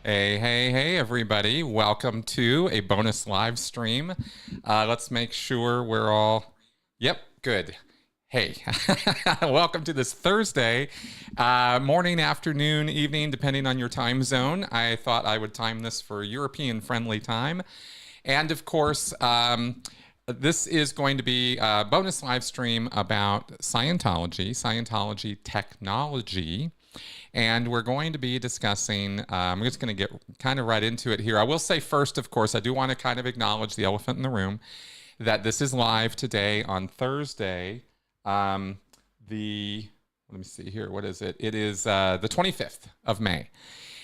Hey, hey, hey, everybody. Welcome to a bonus live stream. Let's make sure we're all, yep, good. Hey, welcome to this Thursday morning, afternoon, evening, depending on your time zone. I thought I would time this for European friendly time. And of course, this is going to be a bonus live stream about Scientology technology. And we're going to be discussing, I'm just going to get kind of right into it here. I will say first, of course, I do want to kind of acknowledge the elephant in the room, that this is live today on Thursday. Let me see here, what is it? It is the 25th of May.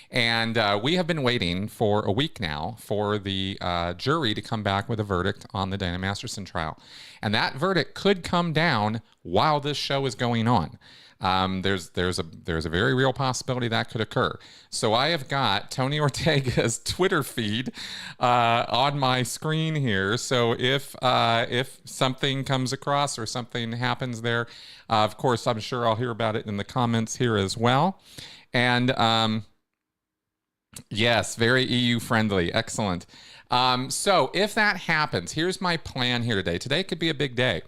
And we have been waiting for a week now for the jury to come back with a verdict on the Dana Masterson trial. And that verdict could come down while this show is going on. There's a very real possibility that could occur. So I have got Tony Ortega's Twitter feed on my screen here. So if something comes across or something happens there, of course, I'm sure I'll hear about it in the comments here as well. And yes, very EU friendly. Excellent. So if that happens, here's my plan here today. Today could be a big day.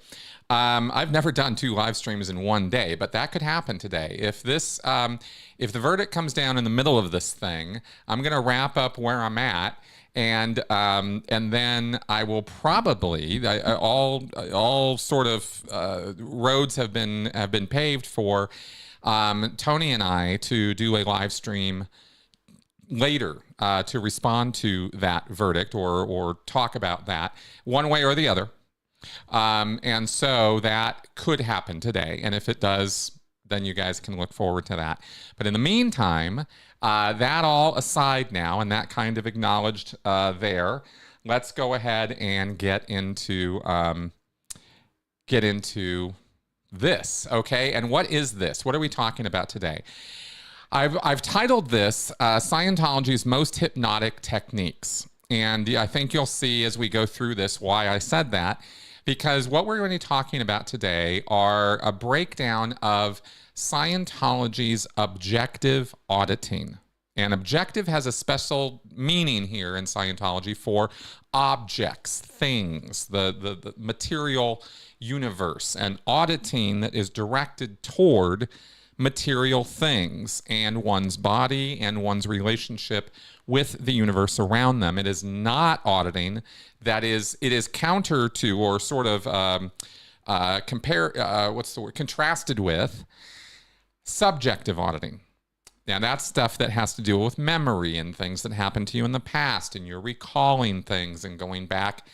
I've never done 2 live streams in one day, but that could happen today. If the verdict comes down in the middle of this thing, I'm going to wrap up where I'm at, and then I will probably all sort of roads have been paved for Tony and I to do a live stream later to respond to that verdict or talk about that one way or the other. And so that could happen today. And if it does, then you guys can look forward to that. But in the meantime, that all aside now, and that kind of acknowledged there, let's go ahead and get into this, okay? And what is this? What are we talking about today? I've titled this Scientology's Most Hypnotic Techniques. And I think you'll see as we go through this why I said that. Because what we're going to be talking about today are a breakdown of Scientology's objective auditing. And objective has a special meaning here in Scientology for objects, things, the material universe, and auditing that is directed toward material things and one's body and one's relationship with the universe around them. It is not auditing. It is counter to or sort of contrasted with subjective auditing. Now that's stuff that has to do with memory and things that happened to you in the past, and you're recalling things and going back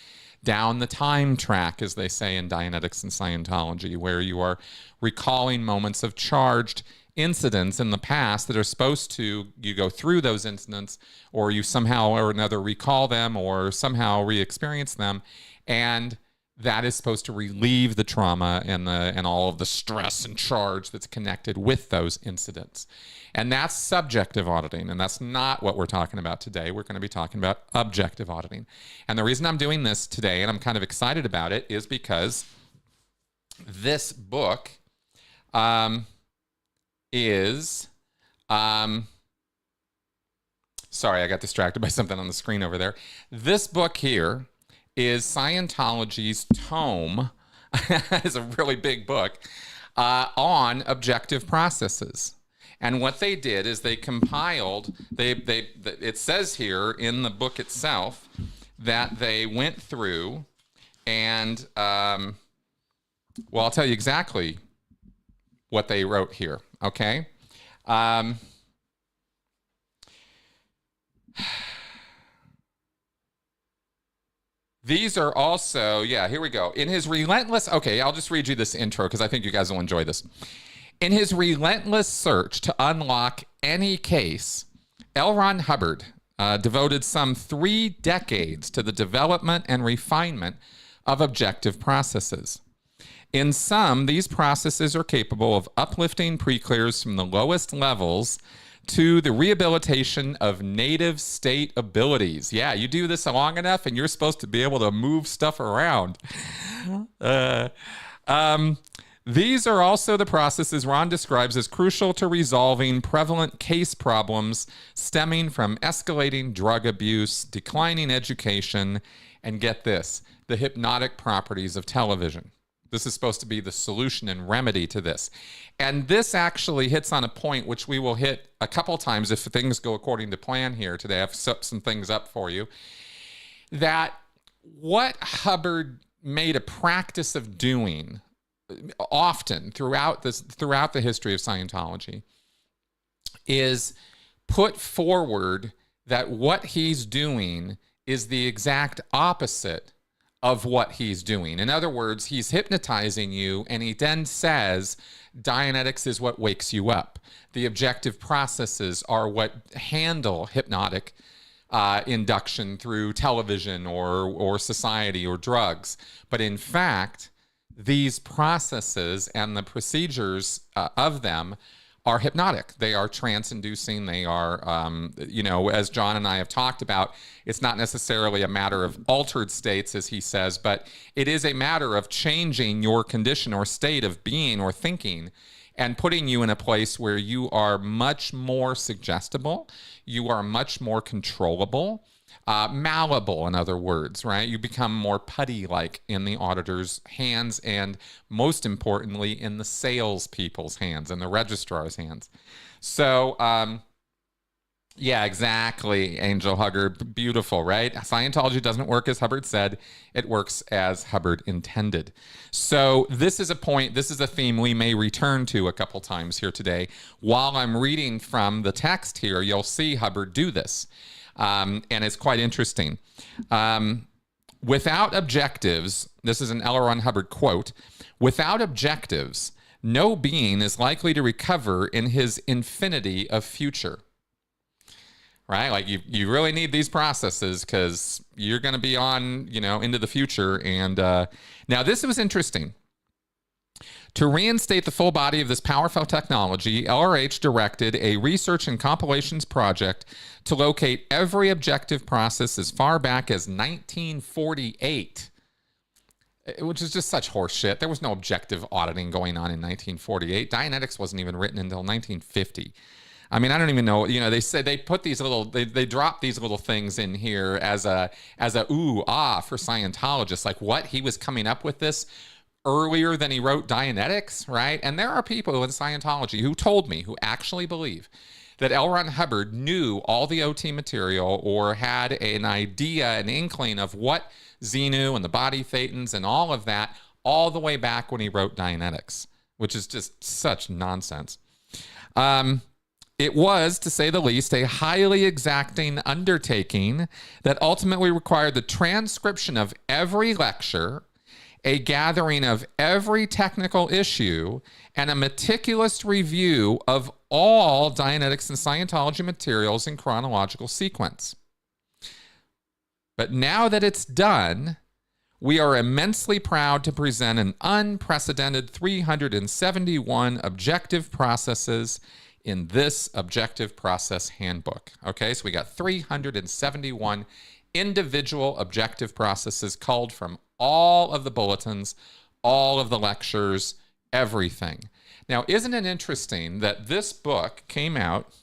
down the time track, as they say in Dianetics and Scientology, where you are recalling moments of charged incidents in the past that are supposed to, you go through those incidents, or you somehow or another recall them or somehow re-experience them, and that is supposed to relieve the trauma and all of the stress and charge that's connected with those incidents. And that's subjective auditing, and that's not what we're talking about today. We're going to be talking about objective auditing. And the reason I'm doing this today, and I'm kind of excited about it, is because this book sorry, I got distracted by something on the screen over there. This book here is Scientology's tome. It's a really big book on objective processes. And what they did is they compiled, it says here in the book itself that they went through and, well, I'll tell you exactly what they wrote here, okay? These are also, yeah, here we go. In his relentless, okay, I'll just read you this intro because I think you guys will enjoy this. In his relentless search to unlock any case, L. Ron Hubbard devoted some 3 decades to the development and refinement of objective processes. In sum, these processes are capable of uplifting pre-clears from the lowest levels to the rehabilitation of native state abilities. Yeah, you do this long enough and you're supposed to be able to move stuff around. These are also the processes Ron describes as crucial to resolving prevalent case problems stemming from escalating drug abuse, declining education, and get this, the hypnotic properties of television. This is supposed to be the solution and remedy to this. And this actually hits on a point which we will hit a couple times if things go according to plan here today. I've set some things up for you. That what Hubbard made a practice of doing often throughout the history of Scientology is put forward that what he's doing is the exact opposite of what he's doing. In other words, he's hypnotizing you, and he then says Dianetics is what wakes you up. The objective processes are what handle hypnotic induction through television or society or drugs. But in fact, these processes and the procedures of them are hypnotic. They are trance-inducing. They are, as John and I have talked about, it's not necessarily a matter of altered states, as he says, but it is a matter of changing your condition or state of being or thinking and putting you in a place where you are much more suggestible, you are much more controllable, malleable, in other words, right? You become more putty-like in the auditor's hands, and most importantly, in the salespeople's hands and the registrar's hands. So, yeah, exactly, Angel Hugger. Beautiful, right? Scientology doesn't work as Hubbard said. It works as Hubbard intended. So this is a point, this is a theme we may return to a couple times here today. While I'm reading from the text here, you'll see Hubbard do this. And it's quite interesting. Without objectives, this is an L. Ron Hubbard quote, without objectives, no being is likely to recover in his infinity of future. Right? Like you really need these processes because you're going to be on, into the future. And now this was interesting. To reinstate the full body of this powerful technology, LRH directed a research and compilations project to locate every objective process as far back as 1948, which is just such horse shit. There was no objective auditing going on in 1948. Dianetics wasn't even written until 1950. I mean, I don't even know, they said they put these little, they dropped these little things in here as a ooh, ah for Scientologists. Like what? He was coming up with this earlier than he wrote Dianetics, right? And there are people in Scientology who told me, who actually believe that L. Ron Hubbard knew all the OT material or had an idea, an inkling of what Xenu and the body thetans and all of that all the way back when he wrote Dianetics, which is just such nonsense. It was, to say the least, a highly exacting undertaking that ultimately required the transcription of every lecture, a gathering of every technical issue, and a meticulous review of all Dianetics and Scientology materials in chronological sequence. But now that it's done, we are immensely proud to present an unprecedented 371 objective processes in this objective process handbook. Okay, so we got 371 individual objective processes culled from all of the bulletins, all of the lectures, everything. Now, isn't it interesting that this book came out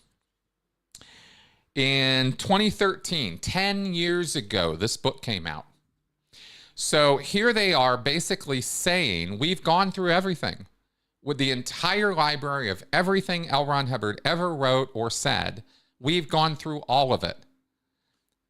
in 2013, 10 years ago, this book came out. So here they are basically saying, we've gone through everything. With the entire library of everything L. Ron Hubbard ever wrote or said, we've gone through all of it.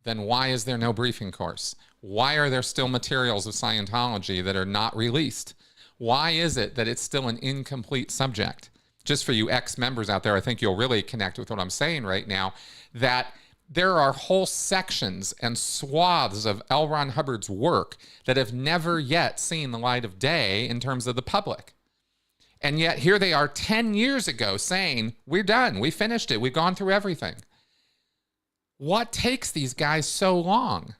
Then why is there no briefing course? Why are there still materials of Scientology that are not released? Why is it that it's still an incomplete subject? Just for you ex-members out there, I think you'll really connect with what I'm saying right now, that there are whole sections and swaths of L. Ron Hubbard's work that have never yet seen the light of day in terms of the public. And yet here they are 10 years ago saying, we're done, we finished it, we've gone through everything. What takes these guys so long?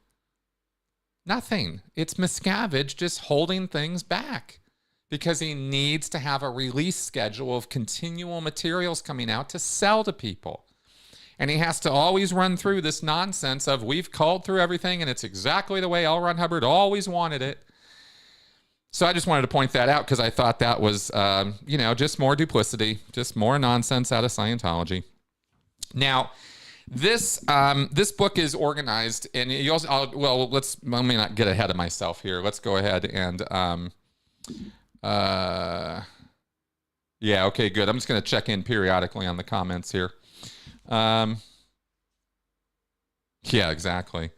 Nothing. It's Miscavige just holding things back because he needs to have a release schedule of continual materials coming out to sell to people. And he has to always run through this nonsense of we've culled through everything and it's exactly the way L. Ron Hubbard always wanted it. So I just wanted to point that out because I thought that was, just more duplicity, just more nonsense out of Scientology. Now, this book is organized, and you also, let me not get ahead of myself here. Let's go ahead and, okay, good. I'm just going to check in periodically on the comments here. Yeah, exactly.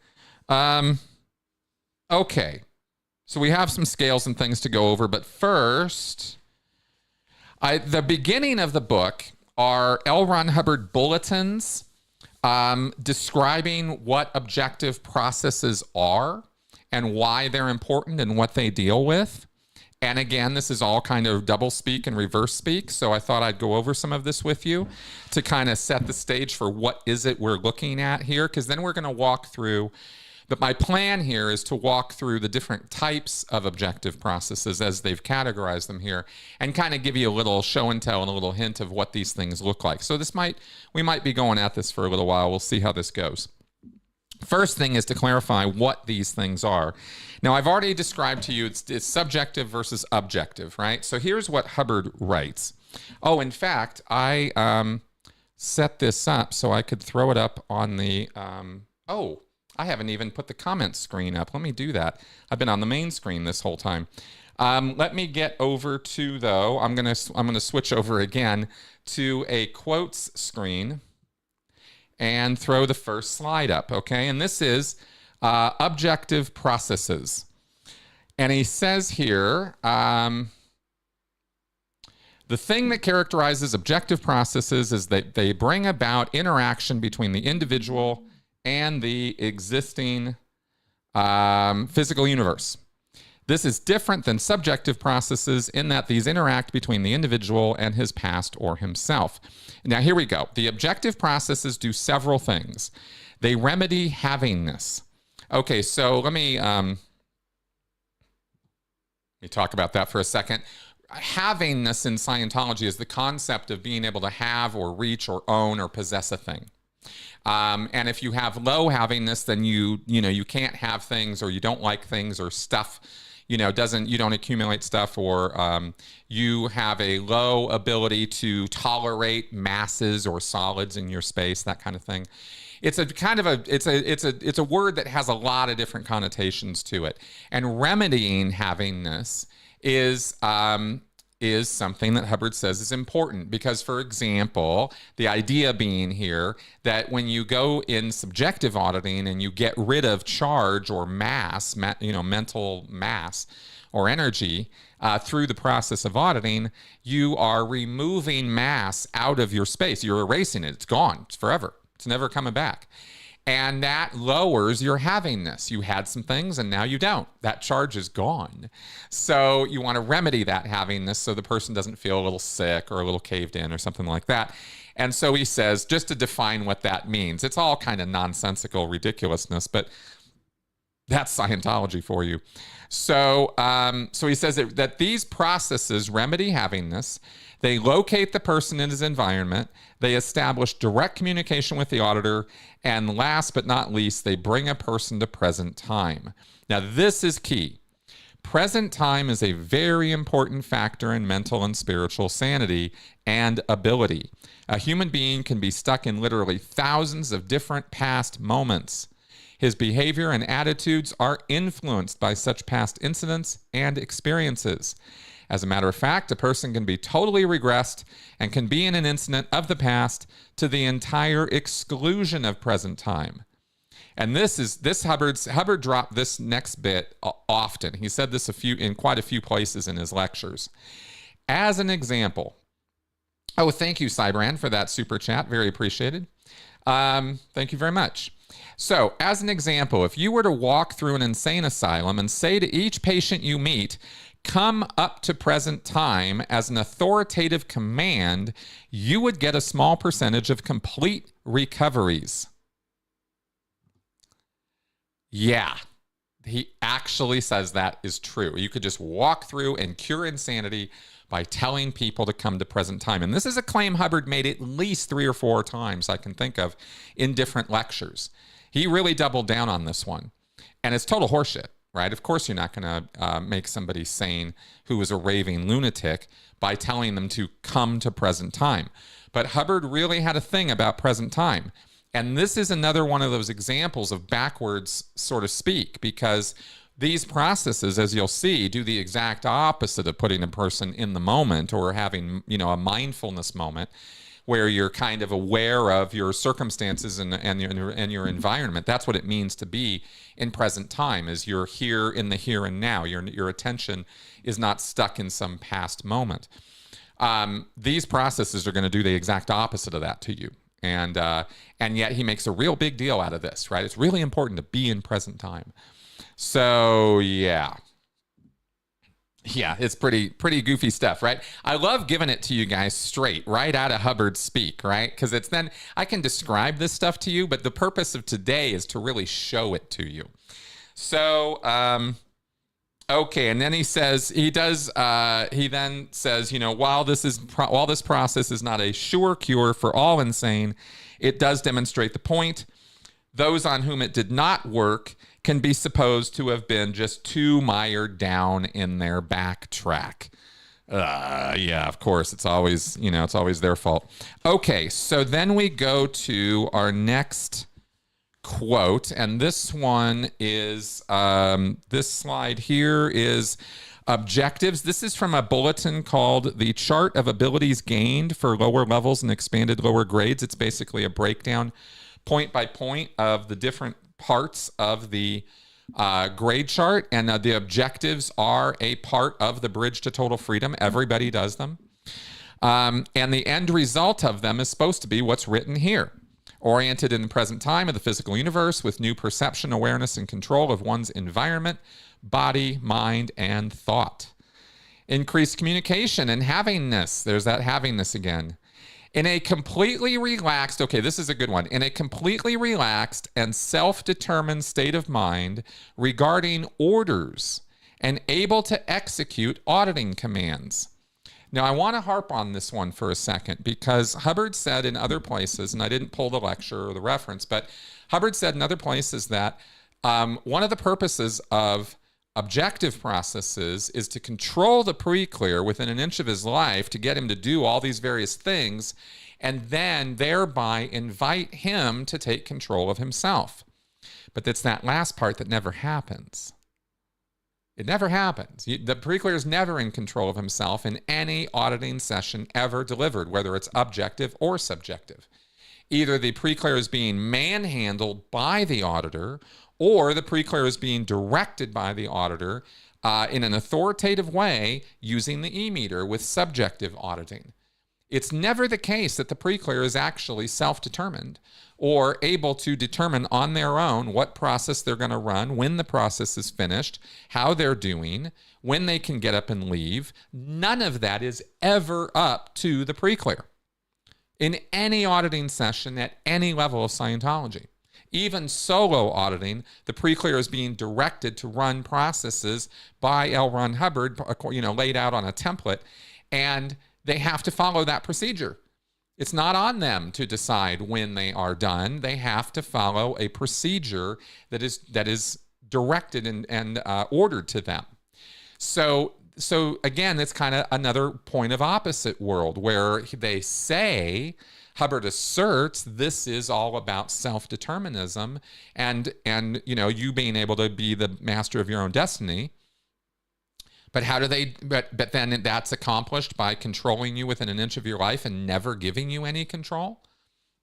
Okay. So we have some scales and things to go over, but first, the beginning of the book are L. Ron Hubbard bulletins describing what objective processes are and why they're important and what they deal with. And again, this is all kind of double speak and reverse speak, so I thought I'd go over some of this with you to kind of set the stage for what is it we're looking at here, because then we're going to walk through. But my plan here is to walk through the different types of objective processes as they've categorized them here and kind of give you a little show and tell and a little hint of what these things look like. So we might be going at this for a little while. We'll see how this goes. First thing is to clarify what these things are. Now, I've already described to you it's subjective versus objective, right? So here's what Hubbard writes. Oh, in fact, I set this up so I could throw it up on the... I haven't even put the comments screen up. Let me do that. I've been on the main screen this whole time. Let me get over to, though, I'm gonna switch over again to a quotes screen and throw the first slide up, okay? And this is objective processes. And he says here, the thing that characterizes objective processes is that they bring about interaction between the individual and the existing physical universe. This is different than subjective processes in that these interact between the individual and his past or himself. Now, here we go. The objective processes do several things. They remedy havingness. Okay, so let me talk about that for a second. Havingness in Scientology is the concept of being able to have or reach or own or possess a thing. And if you have low havingness, then you can't have things, or you don't like things, or stuff, you don't accumulate stuff, or you have a low ability to tolerate masses or solids in your space, that kind of thing. It's a word that has a lot of different connotations to it. And remedying havingness is something that Hubbard says is important because, for example, the idea being here that when you go in subjective auditing and you get rid of charge or mass, mental mass or energy through the process of auditing, you are removing mass out of your space. You're erasing it. It's gone. It's forever. It's never coming back. And that lowers your havingness. You had some things and now you don't. That charge is gone. So you want to remedy that havingness so the person doesn't feel a little sick or a little caved in or something like that. And so he says, just to define what that means, it's all kind of nonsensical ridiculousness, but that's Scientology for you. So he says that these processes remedy havingness. They locate the person in his environment. They establish direct communication with the auditor. And last but not least, they bring a person to present time. Now, this is key. Present time is a very important factor in mental and spiritual sanity and ability. A human being can be stuck in literally thousands of different past moments. His behavior and attitudes are influenced by such past incidents and experiences. As a matter of fact, a person can be totally regressed and can be in an incident of the past to the entire exclusion of present time. And Hubbard dropped this next bit often. He said this in quite a few places in his lectures. As an example, thank you, Cybran, for that super chat. Very appreciated. Thank you very much. So, as an example, if you were to walk through an insane asylum and say to each patient you meet, come up to present time as an authoritative command, you would get a small percentage of complete recoveries. Yeah, he actually says that is true. You could just walk through and cure insanity by telling people to come to present time. And this is a claim Hubbard made at least 3 or 4 times I can think of in different lectures. He really doubled down on this one. And it's total horseshit. right? Of course, you're not going to make somebody sane who is a raving lunatic by telling them to come to present time. But Hubbard really had a thing about present time. And this is another one of those examples of backwards, so to speak, because these processes, as you'll see, do the exact opposite of putting a person in the moment or having, a mindfulness moment where you're kind of aware of your circumstances and your environment. That's what it means to be in present time, is you're here in the here and now. Your attention is not stuck in some past moment. These processes are going to do the exact opposite of that to you. And yet he makes a real big deal out of this, right? It's really important to be in present time. So, yeah, it's pretty goofy stuff, right? I love giving it to you guys straight, right out of Hubbard's speak, right? Because it's then I can describe this stuff to you, but the purpose of today is to really show it to you. So, okay, and then he then says, while this process is not a sure cure for all insane, it does demonstrate the point. Those on whom it did not work can be supposed to have been just too mired down in their backtrack. Yeah, of course, it's always their fault. Okay, so then we go to our next quote, and this one is, this slide here is objectives. This is from a bulletin called The Chart of Abilities Gained for Lower Levels and Expanded Lower Grades. It's basically a breakdown point by point of the different parts of the grade chart, and the objectives are a part of the Bridge to Total Freedom. Everybody does them. And the end result of them is supposed to be what's written here. Oriented in the present time of the physical universe with new perception, awareness, and control of one's environment, body, mind, and thought. Increased communication and havingness. There's that havingness again. In a completely relaxed, okay, this is a good one. In a completely relaxed and self-determined state of mind regarding orders and able to execute auditing commands. Now, I want to harp on this one for a second because Hubbard said in other places, and I didn't pull the lecture or the reference, but Hubbard said in other places that one of the purposes of objective processes is to control the pre-clear within an inch of his life to get him to do all these various things and then thereby invite him to take control of himself. But it's that last part that never happens. It never happens. The pre-clear is never in control of himself in any auditing session ever delivered, whether it's objective or subjective. Either the pre-clear is being manhandled by the auditor, or the pre-clear is being directed by the auditor in an authoritative way using the e-meter with subjective auditing. It's never the case that the pre-clear is actually self-determined or able to determine on their own what process they're going to run, when the process is finished, how they're doing, when they can get up and leave. None of that is ever up to the pre-clear in any auditing session at any level of Scientology. Even solo auditing, the pre-clear is being directed to run processes by L. Ron Hubbard, laid out on a template, and they have to follow that procedure. It's not on them to decide when they are done. They have to follow a procedure that is directed and ordered to them. So again, it's kind of another point of opposite world where they say, Hubbard asserts, this is all about self-determinism and you being able to be the master of your own destiny. But how do they, but then that's accomplished by controlling you within an inch of your life and never giving you any control?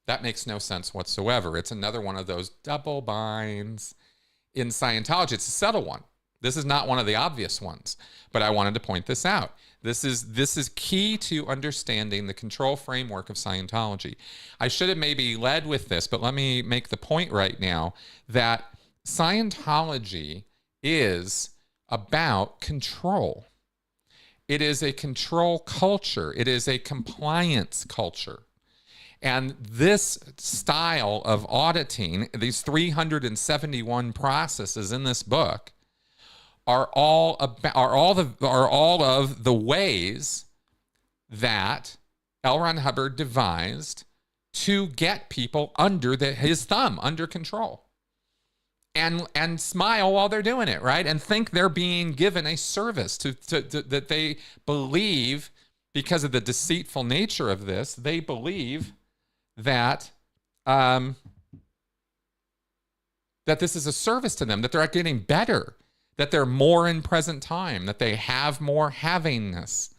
That makes no sense whatsoever. It's another one of those double binds in Scientology. It's a subtle one. This is not one of the obvious ones, but I wanted to point this out. This is key to understanding the control framework of Scientology. I should have maybe led with this, but let me make the point right now that Scientology is about control. It is a control culture. It is a compliance culture. And this style of auditing, these 371 processes in this book, are all of the ways that L. Ron Hubbard devised to get people under his thumb, under control. and smile while they're doing it, right? And think they're being given a service to that they believe, because of the deceitful nature of this, they believe that that this is a service to them, that they're getting better, that they're more in present time, that they have more havingness.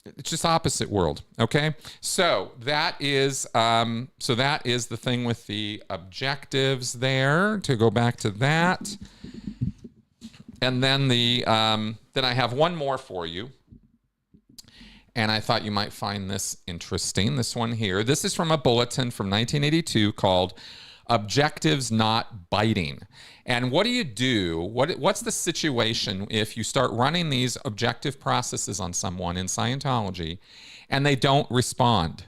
It's just opposite world, okay? So that is the thing with the objectives there. To go back to that, and then then I have one more for you, and I thought you might find this interesting. This one here. This is from a bulletin from 1982 called "Objectives Not Biting." And what do you do? What's the situation if you start running these objective processes on someone in Scientology and they don't respond?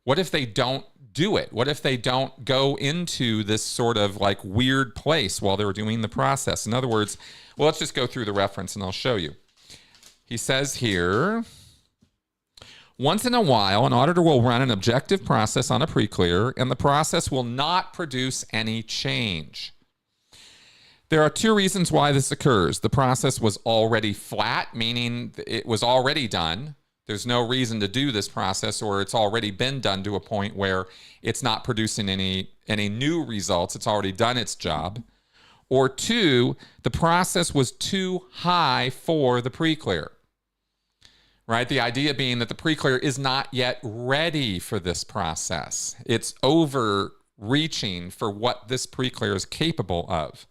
What if they don't do it? What if they don't go into this sort of like weird place while they're doing the process? In other words, well, let's just go through the reference and I'll show you. He says here, once in a while, an auditor will run an objective process on a pre-clear, and the process will not produce any change. There are two reasons why this occurs. The process was already flat, meaning it was already done. There's no reason to do this process, or it's already been done to a point where it's not producing any new results. It's already done its job. Or two, the process was too high for the pre-clear. Right? The idea being that the pre-clear is not yet ready for this process. It's overreaching for what this pre-clear is capable of.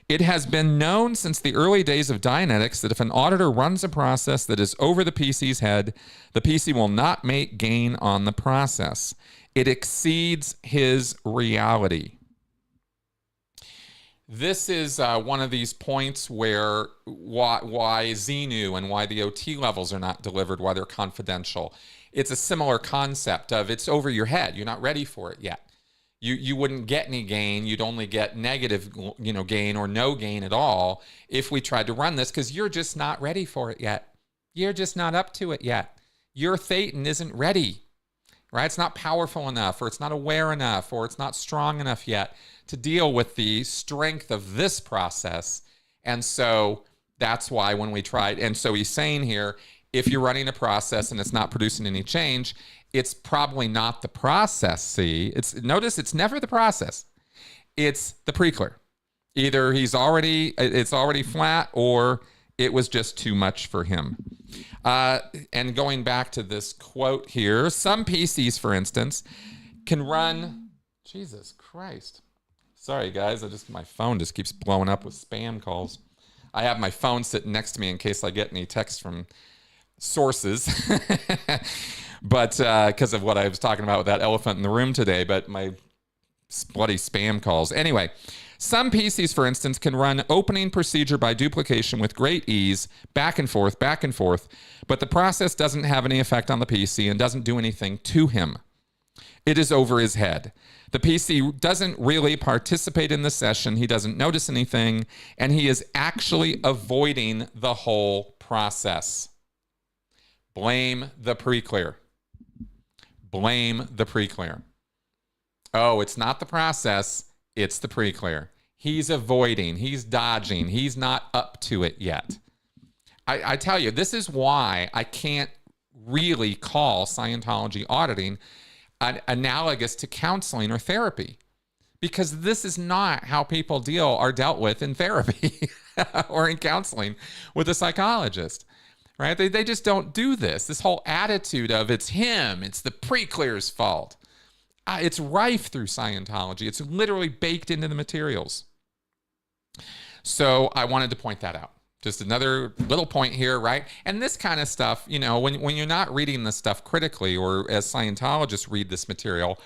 It has been known since the early days of Dianetics that if an auditor runs a process that is over the PC's head, the PC will not make gain on the process. It exceeds his reality. This is one of these points where why Xenu and why the OT levels are not delivered, why they're confidential. It's a similar concept of it's over your head. You're not ready for it yet. You wouldn't get any gain. You'd only get negative, gain or no gain at all if we tried to run this, because you're just not ready for it yet. You're just not up to it yet. Your Thetan isn't ready, right? It's not powerful enough, or it's not aware enough, or it's not strong enough yet to deal with the strength of this process. And so that's why when we tried, and so he's saying here, if you're running a process and it's not producing any change, it's probably not the process. See, notice it's never the process. It's the pre-clear. Either it's already flat, or it was just too much for him. And going back to this quote here, some PCs, for instance, can run, Jesus Christ. Sorry, guys. My phone just keeps blowing up with spam calls. I have my phone sitting next to me in case I get any text from sources. But because of what I was talking about with that elephant in the room today, but my bloody spam calls. Anyway, some PCs, for instance, can run opening procedure by duplication with great ease, back and forth, but the process doesn't have any effect on the PC and doesn't do anything to him. It is over his head. The PC doesn't really participate in the session. He doesn't notice anything, and he is actually avoiding the whole process. Blame the pre-clear. Blame the pre-clear. Oh, it's not the process, it's the pre-clear. He's avoiding, he's dodging, he's not up to it yet. I tell you, this is why I can't really call Scientology auditing analogous to counseling or therapy, because this is not how people are dealt with in therapy or in counseling with a psychologist. Right? They just don't do this. This whole attitude of it's him, it's the pre-clear's fault. It's rife through Scientology. It's literally baked into the materials. So I wanted to point that out. Just another little point here, right? And this kind of stuff, when you're not reading this stuff critically, or as Scientologists read this material,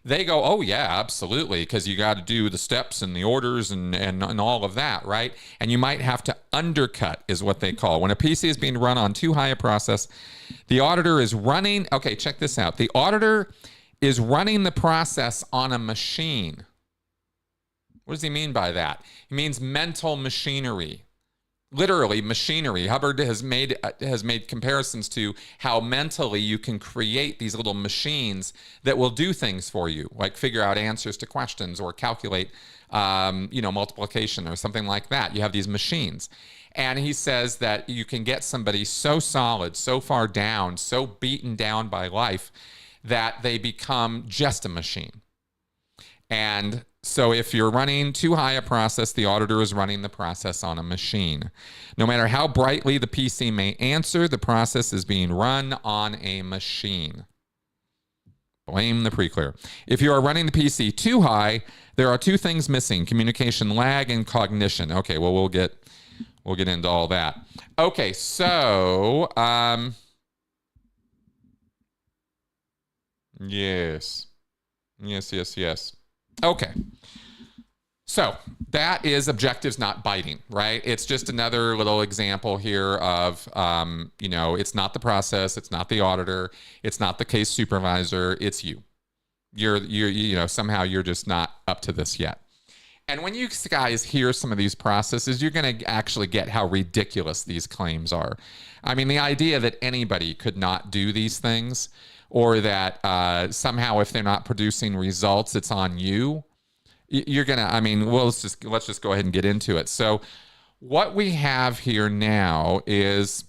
they go, oh yeah, absolutely, because you got to do the steps and the orders and all of that, right? And you might have to undercut, is what they call. When a PC is being run on too high a process, the auditor is running, okay, check this out. The auditor is running the process on a machine. What does he mean by that? He means mental machinery. Literally machinery. Hubbard has made comparisons to how mentally you can create these little machines that will do things for you, like figure out answers to questions or calculate multiplication or something like that. You have these machines. And he says that you can get somebody so solid, so far down, so beaten down by life that they become just a machine. And so if you're running too high a process, the auditor is running the process on a machine. No matter how brightly the PC may answer, the process is being run on a machine. Blame the pre-clear. If you are running the PC too high, there are two things missing: communication lag and cognition. Okay, well, we'll get into all that. Okay, so yes. Okay. So that is objectives not biting, right? It's just another little example here of, it's not the process, it's not the auditor, it's not the case supervisor, it's you. Somehow you're just not up to this yet. And when you guys hear some of these processes, you're going to actually get how ridiculous these claims are. I mean, the idea that anybody could not do these things, or that somehow if they're not producing results, it's on you. You're going to, let's just go ahead and get into it. So what we have here now is,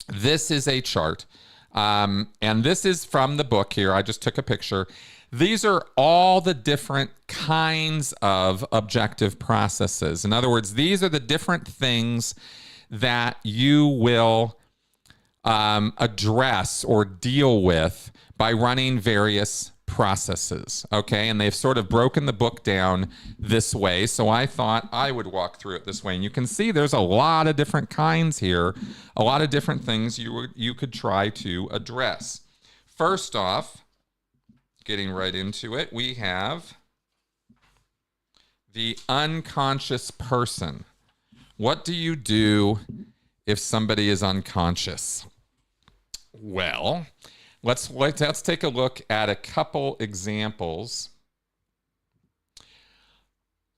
this is a chart. And this is from the book here. I just took a picture. These are all the different kinds of objective processes. In other words, these are the different things that you will address or deal with by running various processes. Okay, and they've sort of broken the book down this way, so I thought I would walk through it this way. And you can see there's a lot of different kinds here, a lot of different things you could try to address. First off, getting right into it, we have the unconscious person. What do you do if somebody is unconscious? Well, let's take a look at a couple examples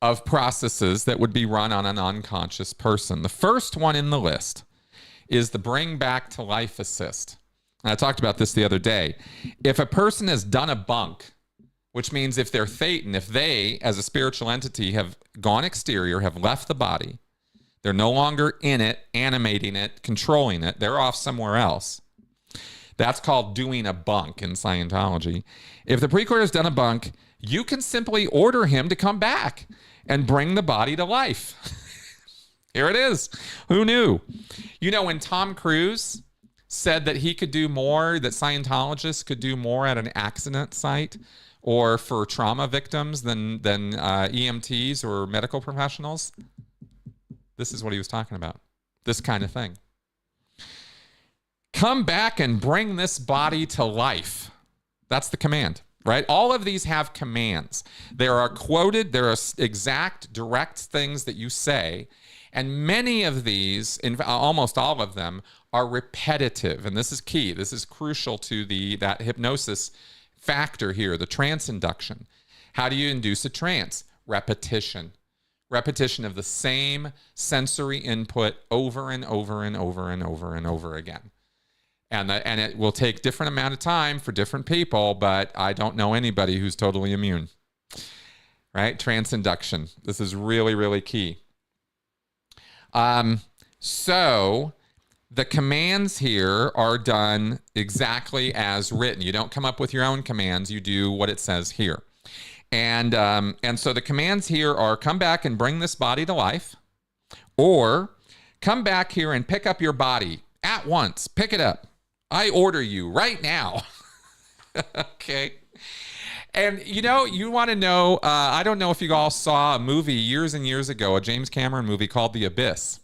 of processes that would be run on an unconscious person. The first one in the list is the bring back to life assist. And I talked about this the other day. If a person has done a bunk, which means if they're Thetan, if they, as a spiritual entity, have gone exterior, have left the body, they're no longer in it, animating it, controlling it, they're off somewhere else. That's called doing a bunk in Scientology. If the pre-clear has done a bunk, you can simply order him to come back and bring the body to life. Here it is. Who knew? When Tom Cruise said that he could do more, that Scientologists could do more at an accident site or for trauma victims than EMTs or medical professionals, this is what he was talking about. This kind of thing. Come back and bring this body to life. That's the command, right? All of these have commands. There are quoted, there are exact, direct things that you say, and many of these, almost all of them, are repetitive. And this is key. This is crucial to that hypnosis factor here, the trance induction. How do you induce a trance? Repetition. Repetition of the same sensory input over and over and over and over and over again. And it will take different amount of time for different people, but I don't know anybody who's totally immune. Right? Trance induction. This is really, really key. So the commands here are done exactly as written. You don't come up with your own commands. You do what it says here. And so the commands here are: come back and bring this body to life, or come back here and pick up your body at once. Pick it up. I order you right now. Okay. And, you want to know, I don't know if you all saw a movie years and years ago, a James Cameron movie called The Abyss.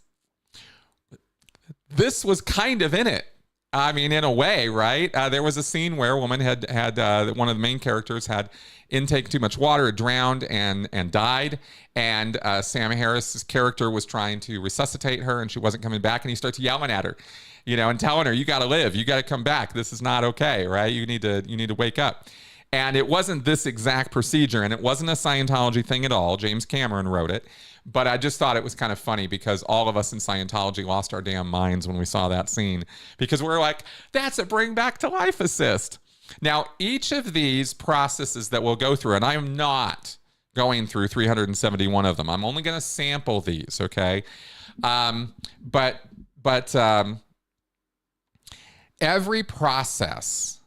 This was kind of in it. I mean, in a way, right? There was a scene where a woman had one of the main characters had intake too much water, drowned and died. And Sam Harris's character was trying to resuscitate her, and she wasn't coming back. And he starts yelling at her, and telling her, you got to live, you got to come back. This is not okay, right? You need to wake up. And it wasn't this exact procedure, and it wasn't a Scientology thing at all. James Cameron wrote it. But I just thought it was kind of funny because all of us in Scientology lost our damn minds when we saw that scene, because we're like, that's a bring back to life assist. Now, each of these processes that we'll go through, and I am not going through 371 of them. I'm only going to sample these, okay? But every process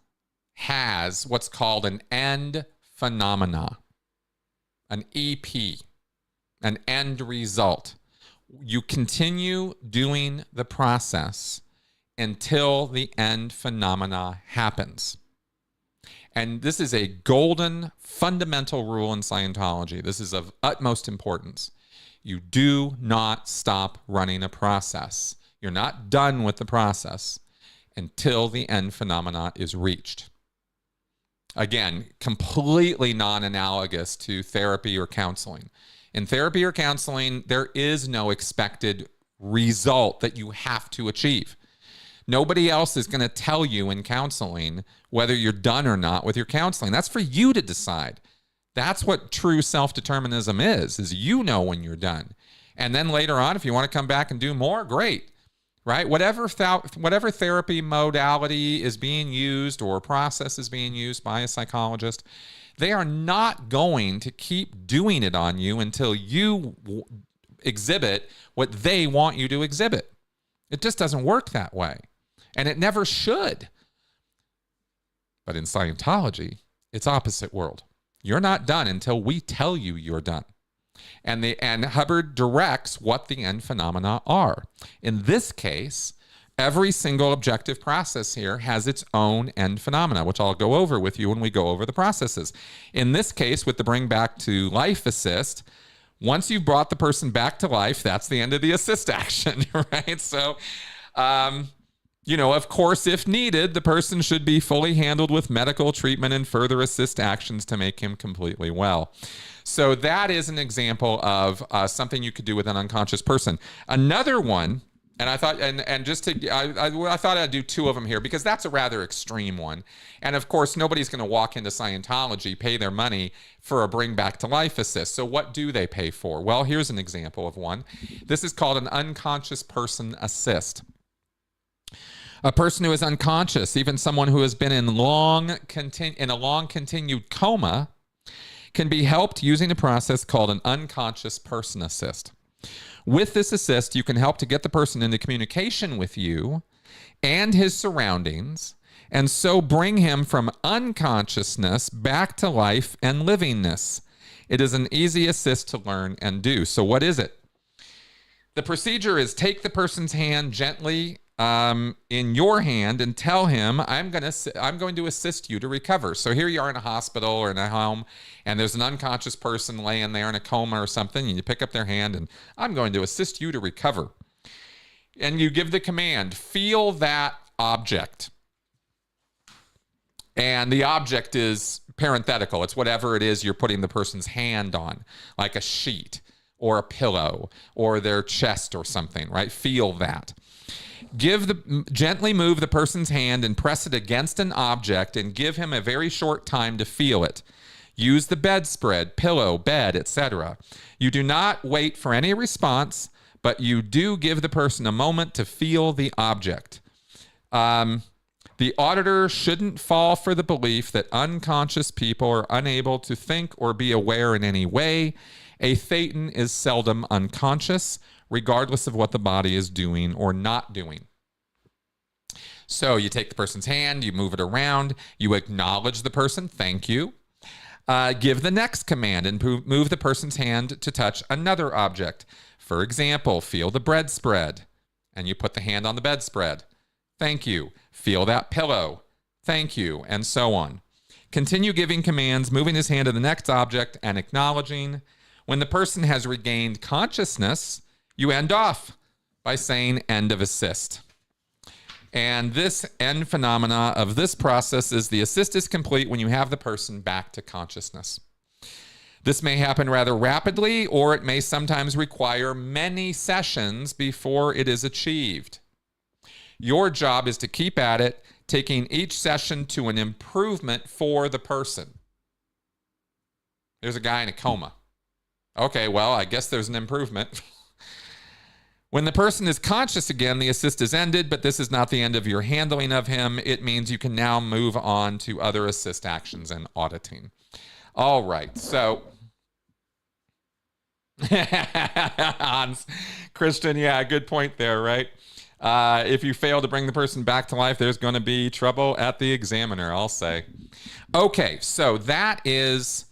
has what's called an end phenomena, an EP, an end result. You continue doing the process until the end phenomena happens. And this is a golden fundamental rule in Scientology. This is of utmost importance. You do not stop running a process. You're not done with the process until the end phenomena is reached. Again, completely non-analogous to therapy or counseling. In therapy or counseling, there is no expected result that you have to achieve. Nobody else is going to tell you in counseling whether you're done or not with your counseling. That's for you to decide. That's what true self-determinism is you know when you're done. And then later on, if you want to come back and do more, great, right? Whatever therapy modality is being used or process is being used by a psychologist, they are not going to keep doing it on you until you exhibit what they want you to exhibit. It just doesn't work that way. And it never should. But in Scientology, it's opposite world. You're not done until we tell you you're done. And Hubbard directs what the end phenomena are. In this case, every single objective process here has its own end phenomena, which I'll go over with you when we go over the processes. In this case, with the bring back to life assist, once you've brought the person back to life, that's the end of the assist action, right? So, of course, if needed, the person should be fully handled with medical treatment and further assist actions to make him completely well. So that is an example of something you could do with an unconscious person. Another one, and I thought, I thought I'd do two of them here because that's a rather extreme one. And of course, nobody's going to walk into Scientology, pay their money for a bring back to life assist. So what do they pay for? Well, here's an example of one. This is called an unconscious person assist. A person who is unconscious, even someone who has been in a long continued coma, can be helped using a process called an unconscious person assist. With this assist, you can help to get the person into communication with you and his surroundings, and so bring him from unconsciousness back to life and livingness. It is an easy assist to learn and do. So what is it? The procedure is take the person's hand gently in your hand and tell him, I'm going to assist you to recover. So here you are in a hospital or in a home, and there's an unconscious person laying there in a coma or something, and you pick up their hand and I'm going to assist you to recover. And you give the command, feel that object. And the object is parenthetical. It's whatever it is you're putting the person's hand on, like a sheet or a pillow or their chest or something, right? Feel that. Gently move the person's hand and press it against an object and give him a very short time to feel it. Use the bedspread, pillow, bed, etc. You do not wait for any response, but you do give the person a moment to feel the object. The auditor shouldn't fall for the belief that unconscious people are unable to think or be aware in any way. A thetan is seldom unconscious, regardless of what the body is doing or not doing. So you take the person's hand, you move it around, you acknowledge the person, thank you. Give the next command and move the person's hand to touch another object. For example, feel the bedspread, and you put the hand on the bedspread. Thank you. Feel that pillow. Thank you, and so on. Continue giving commands, moving his hand to the next object, and acknowledging. When the person has regained consciousness, you end off by saying end of assist. And this end phenomena of this process is the assist is complete when you have the person back to consciousness. This may happen rather rapidly, or it may sometimes require many sessions before it is achieved. Your job is to keep at it, taking each session to an improvement for the person. There's a guy in a coma. Okay, well, I guess there's an improvement. When the person is conscious again, the assist is ended, but this is not the end of your handling of him. It means you can now move on to other assist actions and auditing. All right, so Hans. Christian, yeah, good point there, right? If you fail to bring the person back to life, there's going to be trouble at the examiner, I'll say. Okay, so that is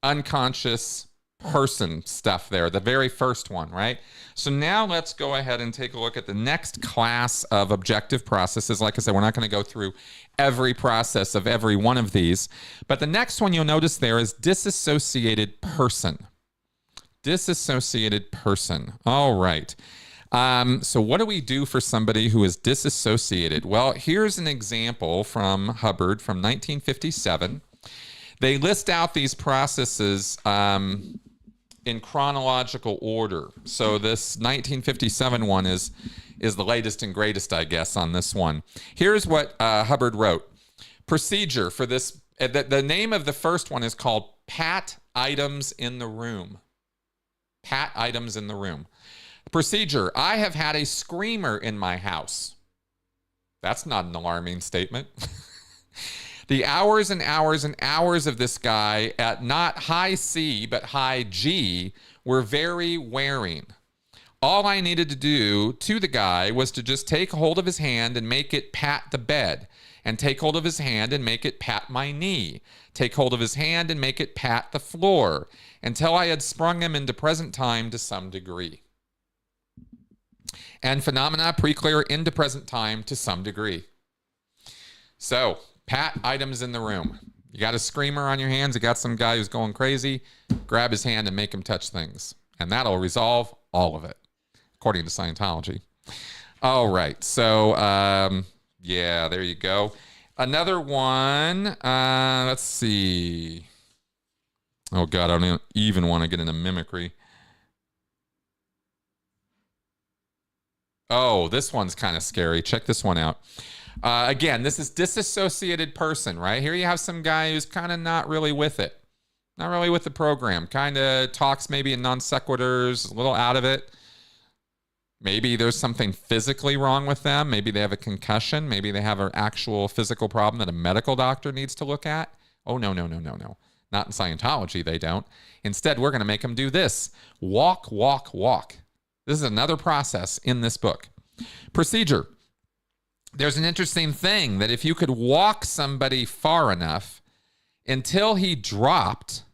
unconscious person stuff there, the very first one, right? So now let's go ahead and take a look at the next class of objective processes. Like I said, we're not going to go through every process of every one of these, but the next one you'll notice there is disassociated person. Disassociated person. All right. So what do we do for somebody who is disassociated? Well, here's an example from Hubbard from 1957. They list out these processes in chronological order. So this 1957 one is the latest and greatest, I guess, on this one. Here's what Hubbard wrote. Procedure for this, the name of the first one is called Pat Items in the Room. Pat Items in the Room. Procedure, I have had a screamer in my house. That's not an alarming statement. The hours and hours and hours of this guy at not high C, but high G were very wearing. All I needed to do to the guy was to just take hold of his hand and make it pat the bed, and take hold of his hand and make it pat my knee, take hold of his hand and make it pat the floor, until I had sprung him into present time to some degree. And phenomena pre-clear into present time to some degree. So, pat items in the room. You got a screamer on your hands, you got some guy who's going crazy, grab his hand and make him touch things. And that'll resolve all of it, according to Scientology. All right, so, yeah, there you go. Another one, let's see. Oh, God, I don't even want to get into mimicry. Oh, this one's kind of scary. Check this one out. Again, this is disassociated person, right? Here you have some guy who's kind of not really with it. Not really with the program. Kind of talks maybe in non sequiturs, a little out of it. Maybe there's something physically wrong with them. Maybe they have a concussion. Maybe they have an actual physical problem that a medical doctor needs to look at. Oh, no, no, no, no, no. Not in Scientology, they don't. Instead, we're going to make them do this. Walk, walk, walk. This is another process in this book. Procedure. There's an interesting thing that if you could walk somebody far enough until he dropped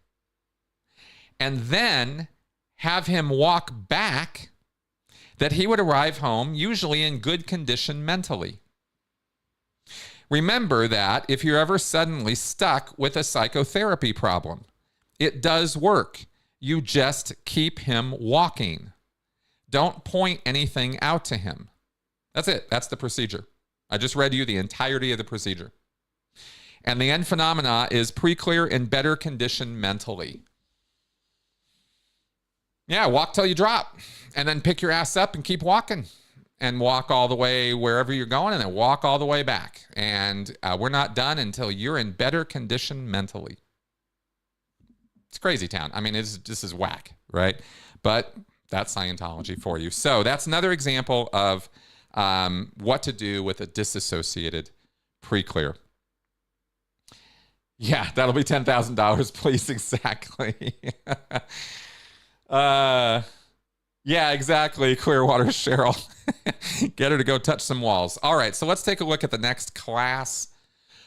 and then have him walk back, that he would arrive home usually in good condition mentally. Remember that if you're ever suddenly stuck with a psychotherapy problem, it does work. You just keep him walking. Don't point anything out to him. That's it. That's the procedure. I just read you the entirety of the procedure. And the end phenomena is pre-clear in better condition mentally. Yeah, walk till you drop. And then pick your ass up and keep walking. And walk all the way wherever you're going and then walk all the way back. And we're not done until you're in better condition mentally. It's crazy town. I mean, this is whack, right? But that's Scientology for you. So that's another example of what to do with a disassociated pre-clear. Yeah, that'll be $10,000, please. Exactly. Yeah, exactly. Clearwater Cheryl. Get her to go touch some walls. All right, so let's take a look at the next class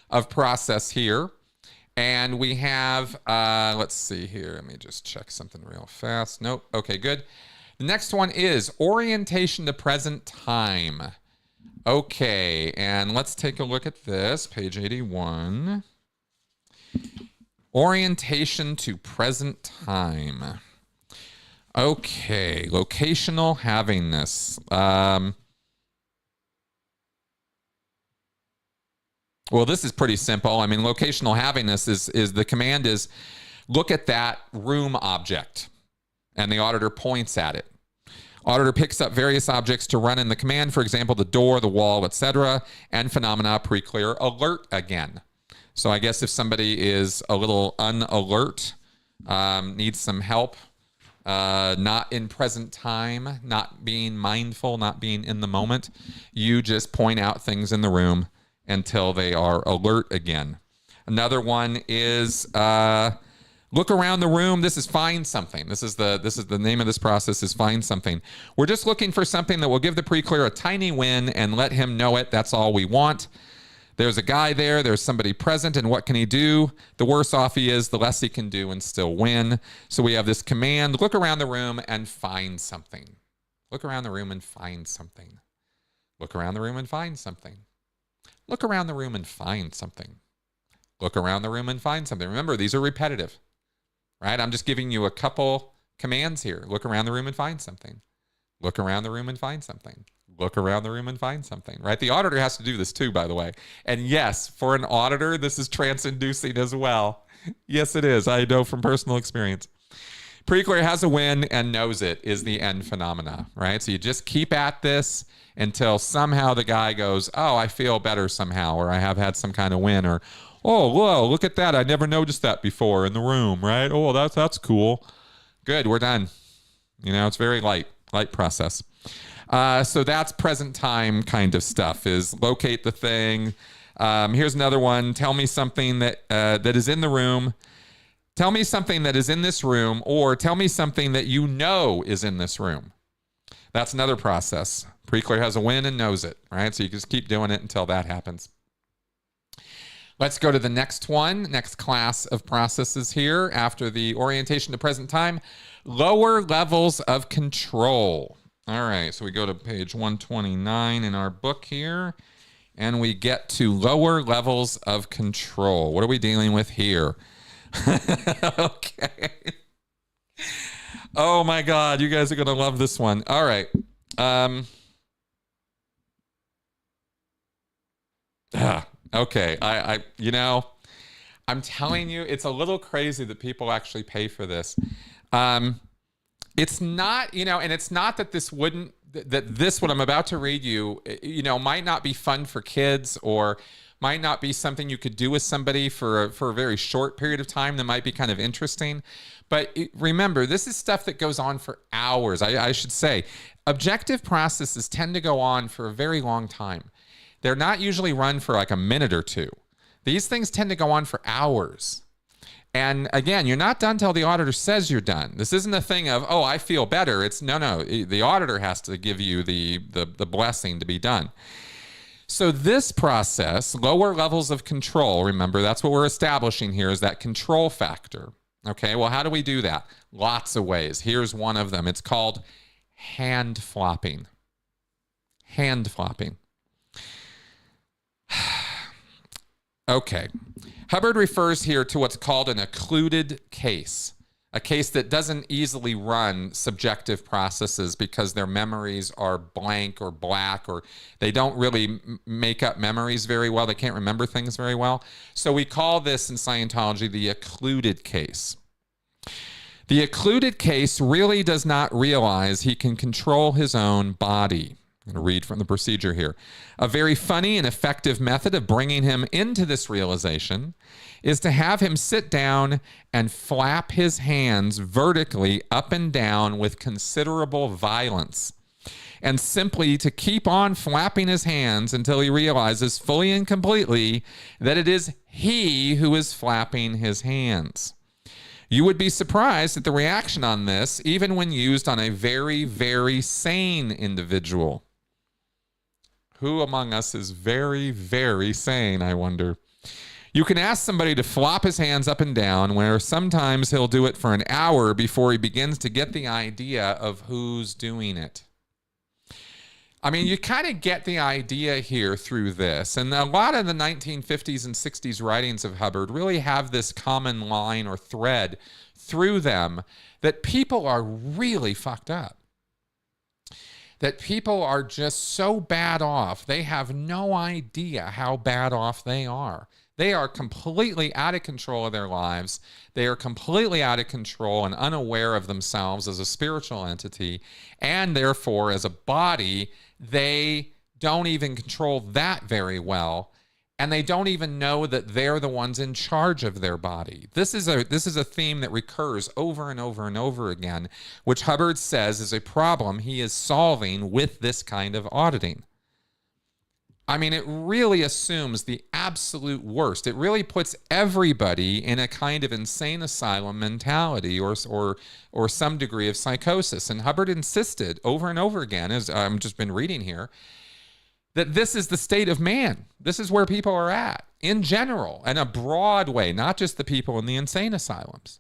of process here. And we have, let's see here. Let me just check something real fast. Nope. Okay, good. The next one is orientation to present time. Okay, and let's take a look at this, page 81. Orientation to present time. Okay, locational havingness. Well, this is pretty simple. I mean, locational havingness is the command is look at that room object, and the auditor points at it. Auditor picks up various objects to run in the command, for example, the door, the wall, etc., and phenomena pre-clear alert again. So I guess if somebody is a little unalert, needs some help, not in present time, not being mindful, not being in the moment, you just point out things in the room until they are alert again. Another one is Look around the room. This is find something. This is the name of this process is find something. We're just looking for something that will give the pre-clear a tiny win and let him know it. That's all we want. There's a guy there. There's somebody present, and what can he do? The worse off he is, the less he can do and still win. So we have this command, look around the room and find something. Look around the room and find something. Look around the room and find something. Look around the room and find something. Look around the room and find something. Remember, these are repetitive, right? I'm just giving you a couple commands here. Look around the room and find something. Look around the room and find something. Look around the room and find something, right? The auditor has to do this too, by the way. And yes, for an auditor, this is trance-inducing as well. Yes, it is. I know from personal experience. Pre-clear has a win and knows it is the end phenomena, right? So you just keep at this until somehow the guy goes, oh, I feel better somehow, or I have had some kind of win, or, oh, whoa, look at that. I never noticed that before in the room, right? Oh, that's cool. Good, we're done. You know, it's very light process. So that's present time kind of stuff, is locate the thing. Here's another one. Tell me something that is in the room. Tell me something that is in this room, or tell me something that you know is in this room. That's another process. Pre-clear has a win and knows it, right? So you just keep doing it until that happens. Let's go to the next one, next class of processes here after the orientation to present time. Lower levels of control. All right, so we go to page 129 in our book here, and we get to lower levels of control. What are we dealing with here? Okay. Oh my God, you guys are going to love this one. All right. Okay. You know, I'm telling you, it's a little crazy that people actually pay for this. It's not, you know, and it's not that this wouldn't, that this, what I'm about to read you, you know, might not be fun for kids, or might not be something you could do with somebody for a very short period of time that might be kind of interesting. But remember, this is stuff that goes on for hours. I should say, objective processes tend to go on for a very long time. They're not usually run for like a minute or two. These things tend to go on for hours. And again, you're not done till the auditor says you're done. This isn't a thing of, oh, I feel better. It's no. The auditor has to give you the blessing to be done. So this process, lower levels of control, remember, that's what we're establishing here, is that control factor. Okay, well, how do we do that? Lots of ways. Here's one of them. It's called hand flopping. Hand flopping. Okay. Hubbard refers here to what's called an occluded case, a case that doesn't easily run subjective processes because their memories are blank or black, or they don't really make up memories very well. They can't remember things very well. So we call this in Scientology the occluded case. The occluded case really does not realize he can control his own body. I'm going to read from the procedure here. A very funny and effective method of bringing him into this realization is to have him sit down and flap his hands vertically up and down with considerable violence, and simply to keep on flapping his hands until he realizes fully and completely that it is he who is flapping his hands. You would be surprised at the reaction on this, even when used on a very, very sane individual. Who among us is very, very sane, I wonder? You can ask somebody to flop his hands up and down, where sometimes he'll do it for an hour before he begins to get the idea of who's doing it. I mean, you kind of get the idea here through this. And a lot of the 1950s and 60s writings of Hubbard really have this common line or thread through them, that people are really fucked up. That people are just so bad off, they have no idea how bad off they are. They are completely out of control of their lives. They are completely out of control and unaware of themselves as a spiritual entity. And therefore, as a body, they don't even control that very well. And they don't even know that they're the ones in charge of their body. This is a theme that recurs over and over and over again, which Hubbard says is a problem he is solving with this kind of auditing. I mean, it really assumes the absolute worst. It really puts everybody in a kind of insane asylum mentality or some degree of psychosis. And Hubbard insisted over and over again, as I've just been reading here, that this is the state of man. This is where people are at in general, in a broad way, not just the people in the insane asylums.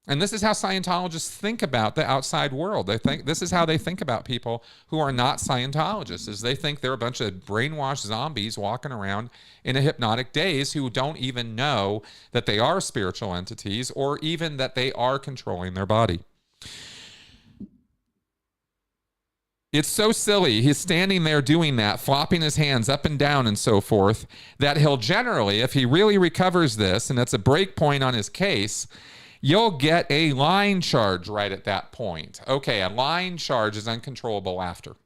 And this is how Scientologists think about the outside world. This is how they think about people who are not Scientologists, is they think they're a bunch of brainwashed zombies walking around in a hypnotic daze who don't even know that they are spiritual entities or even that they are controlling their body. It's so silly. He's standing there doing that, flopping his hands up and down and so forth, that he'll generally, if he really recovers this, and that's a break point on his case, you'll get a line charge right at that point. Okay, a line charge is uncontrollable laughter.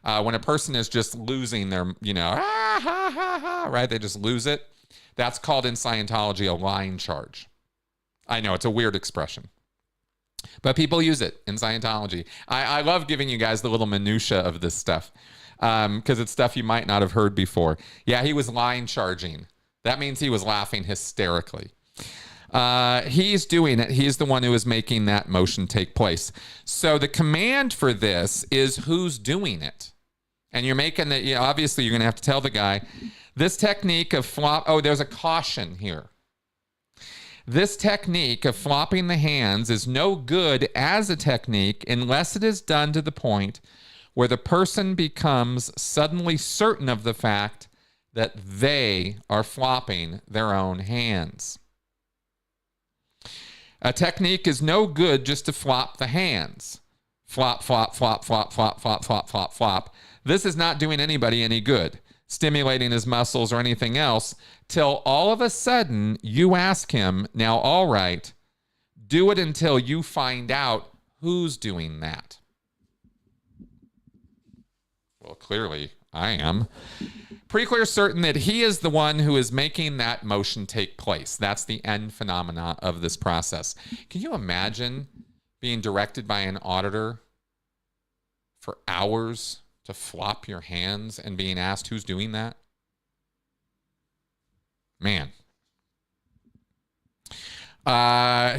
When a person is just losing their, right? They just lose it. That's called in Scientology a line charge. I know, it's a weird expression, but people use it in Scientology. I love giving you guys the little minutia of this stuff because it's stuff you might not have heard before. Yeah, he was line charging. That means he was laughing hysterically. He's doing it. He's the one who is making that motion take place. So the command for this is who's doing it. And you're making it, obviously you're going to have to tell the guy, this technique of there's a caution here. This technique of flopping the hands is no good as a technique unless it is done to the point where the person becomes suddenly certain of the fact that they are flopping their own hands. A technique is no good just to flop the hands. Flop, flop, flop, flop, flop, flop, flop, flop, flop. This is not doing anybody any good, stimulating his muscles or anything else, till all of a sudden you ask him, now, all right, do it until you find out who's doing that. Well, clearly I am. Pretty clear certain that he is the one who is making that motion take place. That's the end phenomena of this process. Can you imagine being directed by an auditor for hours to flop your hands and being asked who's doing that? Man.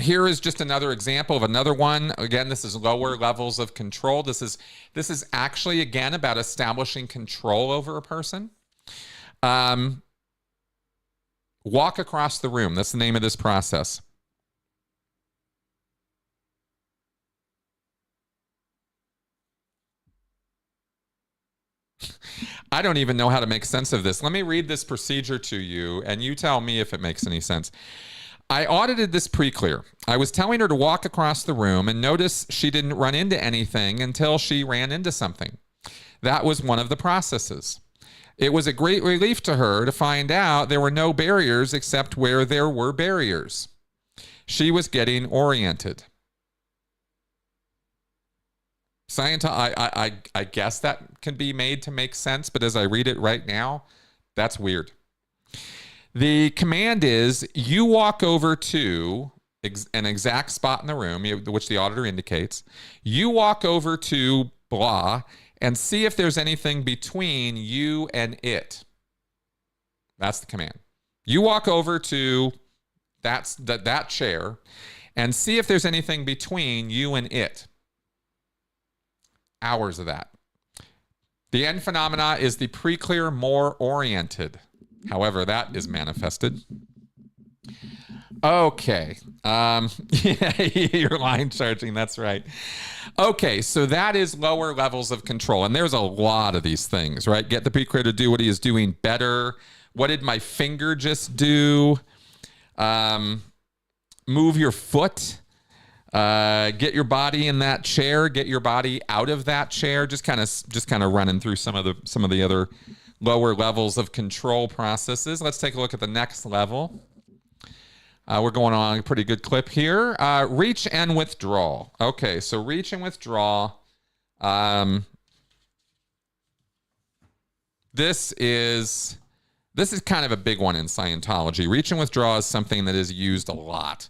Here is just another example of another one. Again, this is lower levels of control. This is actually, again, about establishing control over a person. Walk across the room. That's the name of this process. I don't even know how to make sense of this. Let me read this procedure to you, and you tell me if it makes any sense. I audited this pre-clear. I was telling her to walk across the room, and notice she didn't run into anything until she ran into something. That was one of the processes. It was a great relief to her to find out there were no barriers except where there were barriers. She was getting oriented. I guess that can be made to make sense, but as I read it right now, that's weird. The command is you walk over to an exact spot in the room, which the auditor indicates. You walk over to blah and see if there's anything between you and it. That's the command. You walk over to that chair and see if there's anything between you and it. Hours of that. The end phenomena is the pre-clear more oriented. However, that is manifested. Okay. Yeah, you're line charging. That's right. Okay, so that is lower levels of control. And there's a lot of these things, right? Get the pre-clear to do what he is doing better. What did my finger just do? Move your foot. Get your body in that chair. Get your body out of that chair. Just kind of running through some of the other lower levels of control processes. Let's take a look at the next level. We're going on a pretty good clip here. Reach and withdrawal. Okay, so reach and withdrawal. This is kind of a big one in Scientology. Reach and withdraw is something that is used a lot.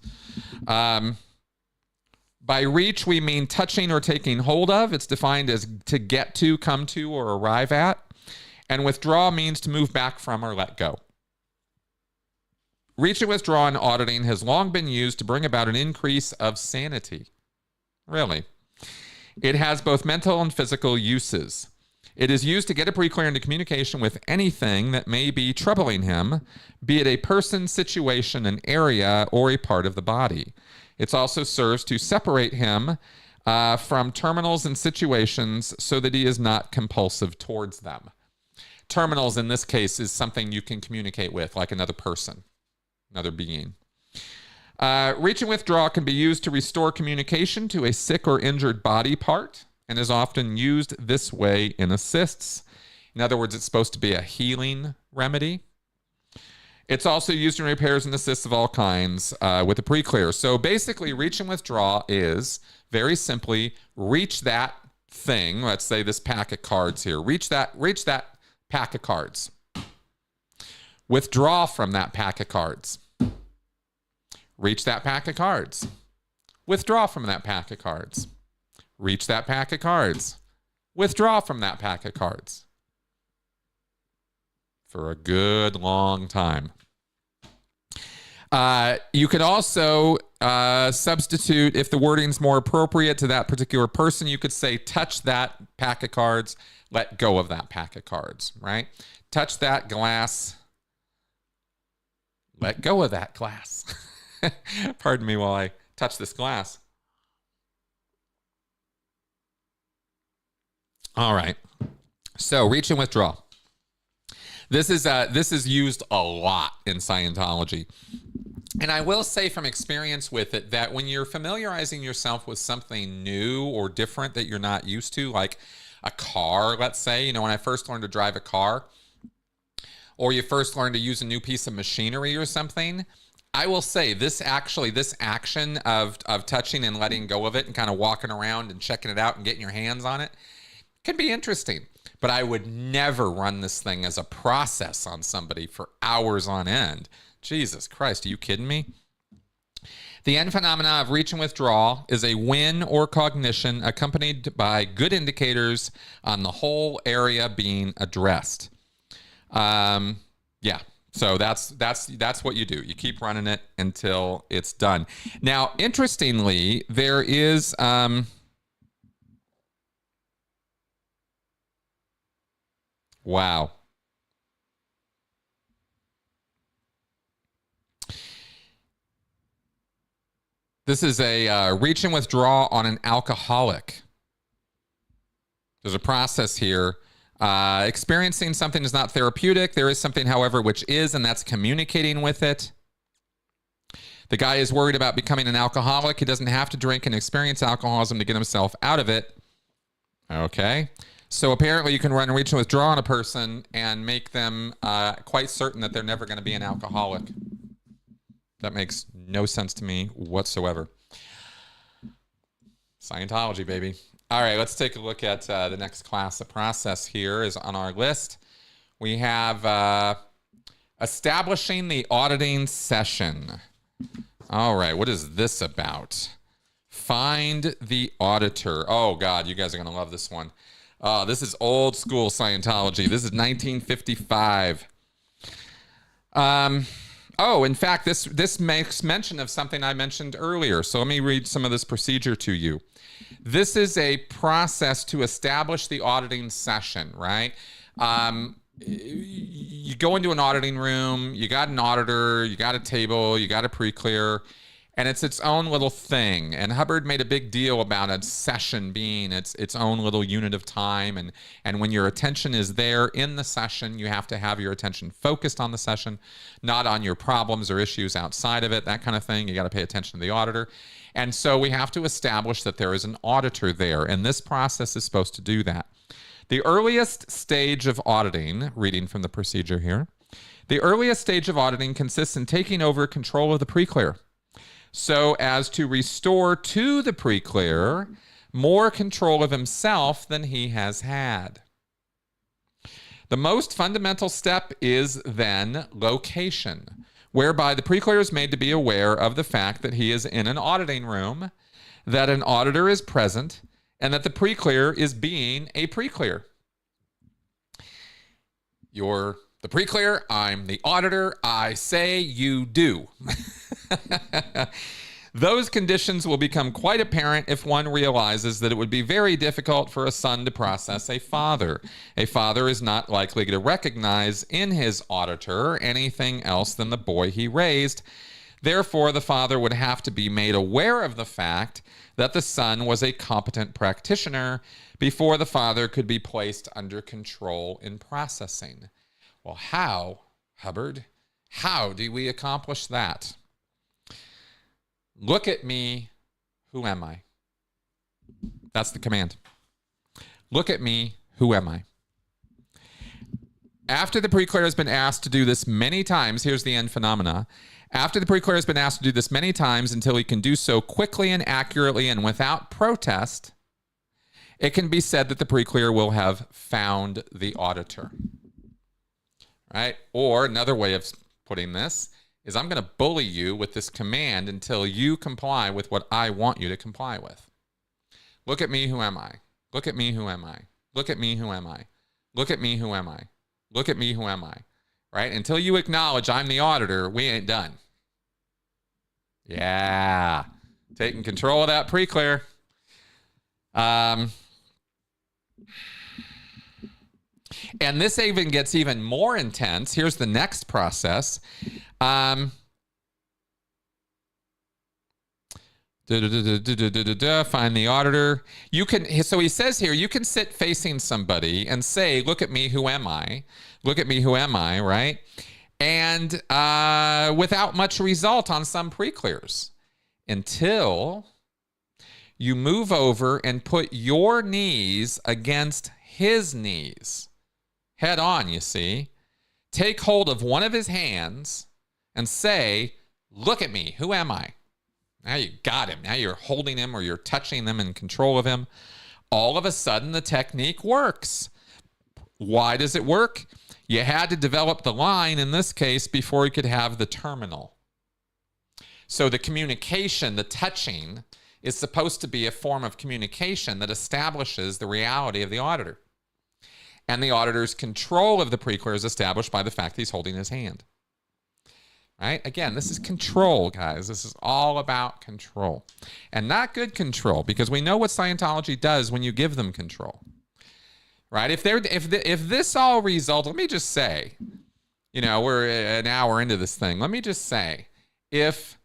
By reach, we mean touching or taking hold of. It's defined as to get to, come to, or arrive at. And withdraw means to move back from or let go. Reach and withdraw in auditing has long been used to bring about an increase of sanity. Really. It has both mental and physical uses. It is used to get a pre-clear into communication with anything that may be troubling him, be it a person, situation, an area, or a part of the body. It also serves to separate him from terminals and situations so that he is not compulsive towards them. Terminals in this case is something you can communicate with, like another person, another being. Reach and withdraw can be used to restore communication to a sick or injured body part and is often used this way in assists. In other words, it's supposed to be a healing remedy. It's also used in repairs and assists of all kinds with a pre-clear. So basically, reach and withdraw is very simply reach that thing. Let's say this pack of cards here. Reach that pack of cards. Withdraw from that pack of cards. Reach that pack of cards. Withdraw from that pack of cards. Reach that pack of cards. Withdraw from that pack of cards. For a good long time. You could also substitute, if the wording's more appropriate to that particular person, you could say, touch that pack of cards, let go of that pack of cards, right? Touch that glass, let go of that glass. Pardon me while I touch this glass. All right. So reach and withdraw. This is used a lot in Scientology. And I will say from experience with it that when you're familiarizing yourself with something new or different that you're not used to, like a car, let's say, you know, when I first learned to drive a car, or you first learn to use a new piece of machinery or something, I will say this action of touching and letting go of it and kind of walking around and checking it out and getting your hands on it can be interesting. But I would never run this thing as a process on somebody for hours on end. Jesus Christ, are you kidding me? The end phenomena of reach and withdrawal is a win or cognition accompanied by good indicators on the whole area being addressed. Yeah. So that's what you do. You keep running it until it's done. Now, interestingly, there is wow. This is a reach and withdraw on an alcoholic. There's a process here. Experiencing something is not therapeutic. There is something, however, which is, and that's communicating with it. The guy is worried about becoming an alcoholic. He doesn't have to drink and experience alcoholism to get himself out of it. Okay. So apparently you can run reach and withdraw on a person and make them quite certain that they're never going to be an alcoholic. That makes no sense to me whatsoever. Scientology, baby. All right, let's take a look at the next class of process here is on our list. We have establishing the auditing session. All right, what is this about? Find the auditor. Oh, God, you guys are going to love this one. This is old school Scientology. This is 1955. Oh, in fact, this makes mention of something I mentioned earlier. So let me read some of this procedure to you. This is a process to establish the auditing session, right? You go into an auditing room, you got an auditor, you got a table, you got a pre-clear, and it's its own little thing. And Hubbard made a big deal about a session being its own little unit of time. And when your attention is there in the session, you have to have your attention focused on the session, not on your problems or issues outside of it, that kind of thing. You got to pay attention to the auditor. And so we have to establish that there is an auditor there. And this process is supposed to do that. The earliest stage of auditing, reading from the procedure here, the earliest stage of auditing consists in taking over control of the pre-clear, so as to restore to the pre-clear more control of himself than he has had. The most fundamental step is then location, whereby the pre-clear is made to be aware of the fact that he is in an auditing room, that an auditor is present, and that the pre-clear is being a pre-clear. You're the pre-clear, I'm the auditor, I say you do. Those conditions will become quite apparent if one realizes that it would be very difficult for a son to process a father. A father is not likely to recognize in his auditor anything else than the boy he raised. Therefore, the father would have to be made aware of the fact that the son was a competent practitioner before the father could be placed under control in processing. Well, how, Hubbard? How do we accomplish that? Look at me, who am I? That's the command. Look at me, who am I? After the pre-clear has been asked to do this many times, here's the end phenomena. After the pre-clear has been asked to do this many times until he can do so quickly and accurately and without protest, it can be said that the pre-clear will have found the auditor. Right? Or another way of putting this is I'm going to bully you with this command until you comply with what I want you to comply with. Look at me, who am I? Look at me, who am I? Look at me, who am I? Look at me, who am I? Look at me, who am I? Right? Until you acknowledge I'm the auditor, we ain't done. Yeah. Taking control of that pre-clear. And this even gets even more intense. Here's the next process. Find the auditor. You can, so he says here, you can sit facing somebody and say, look at me, who am I? Look at me, who am I, right? And without much result on some pre-clears until you move over and put your knees against his knees. Head on, you see. Take hold of one of his hands and say, look at me, who am I? Now you got him. Now you're holding him or you're touching them in control of him. All of a sudden, the technique works. Why does it work? You had to develop the line, in this case, before you could have the terminal. So the communication, the touching, is supposed to be a form of communication that establishes the reality of the auditor. And the auditor's control of the pre-clear is established by the fact that he's holding his hand. Right? Again, this is control, guys. This is all about control. And not good control, because we know what Scientology does when you give them control. Right? If this all results, let me just say, you know, we're an hour into this thing. Let me just say, if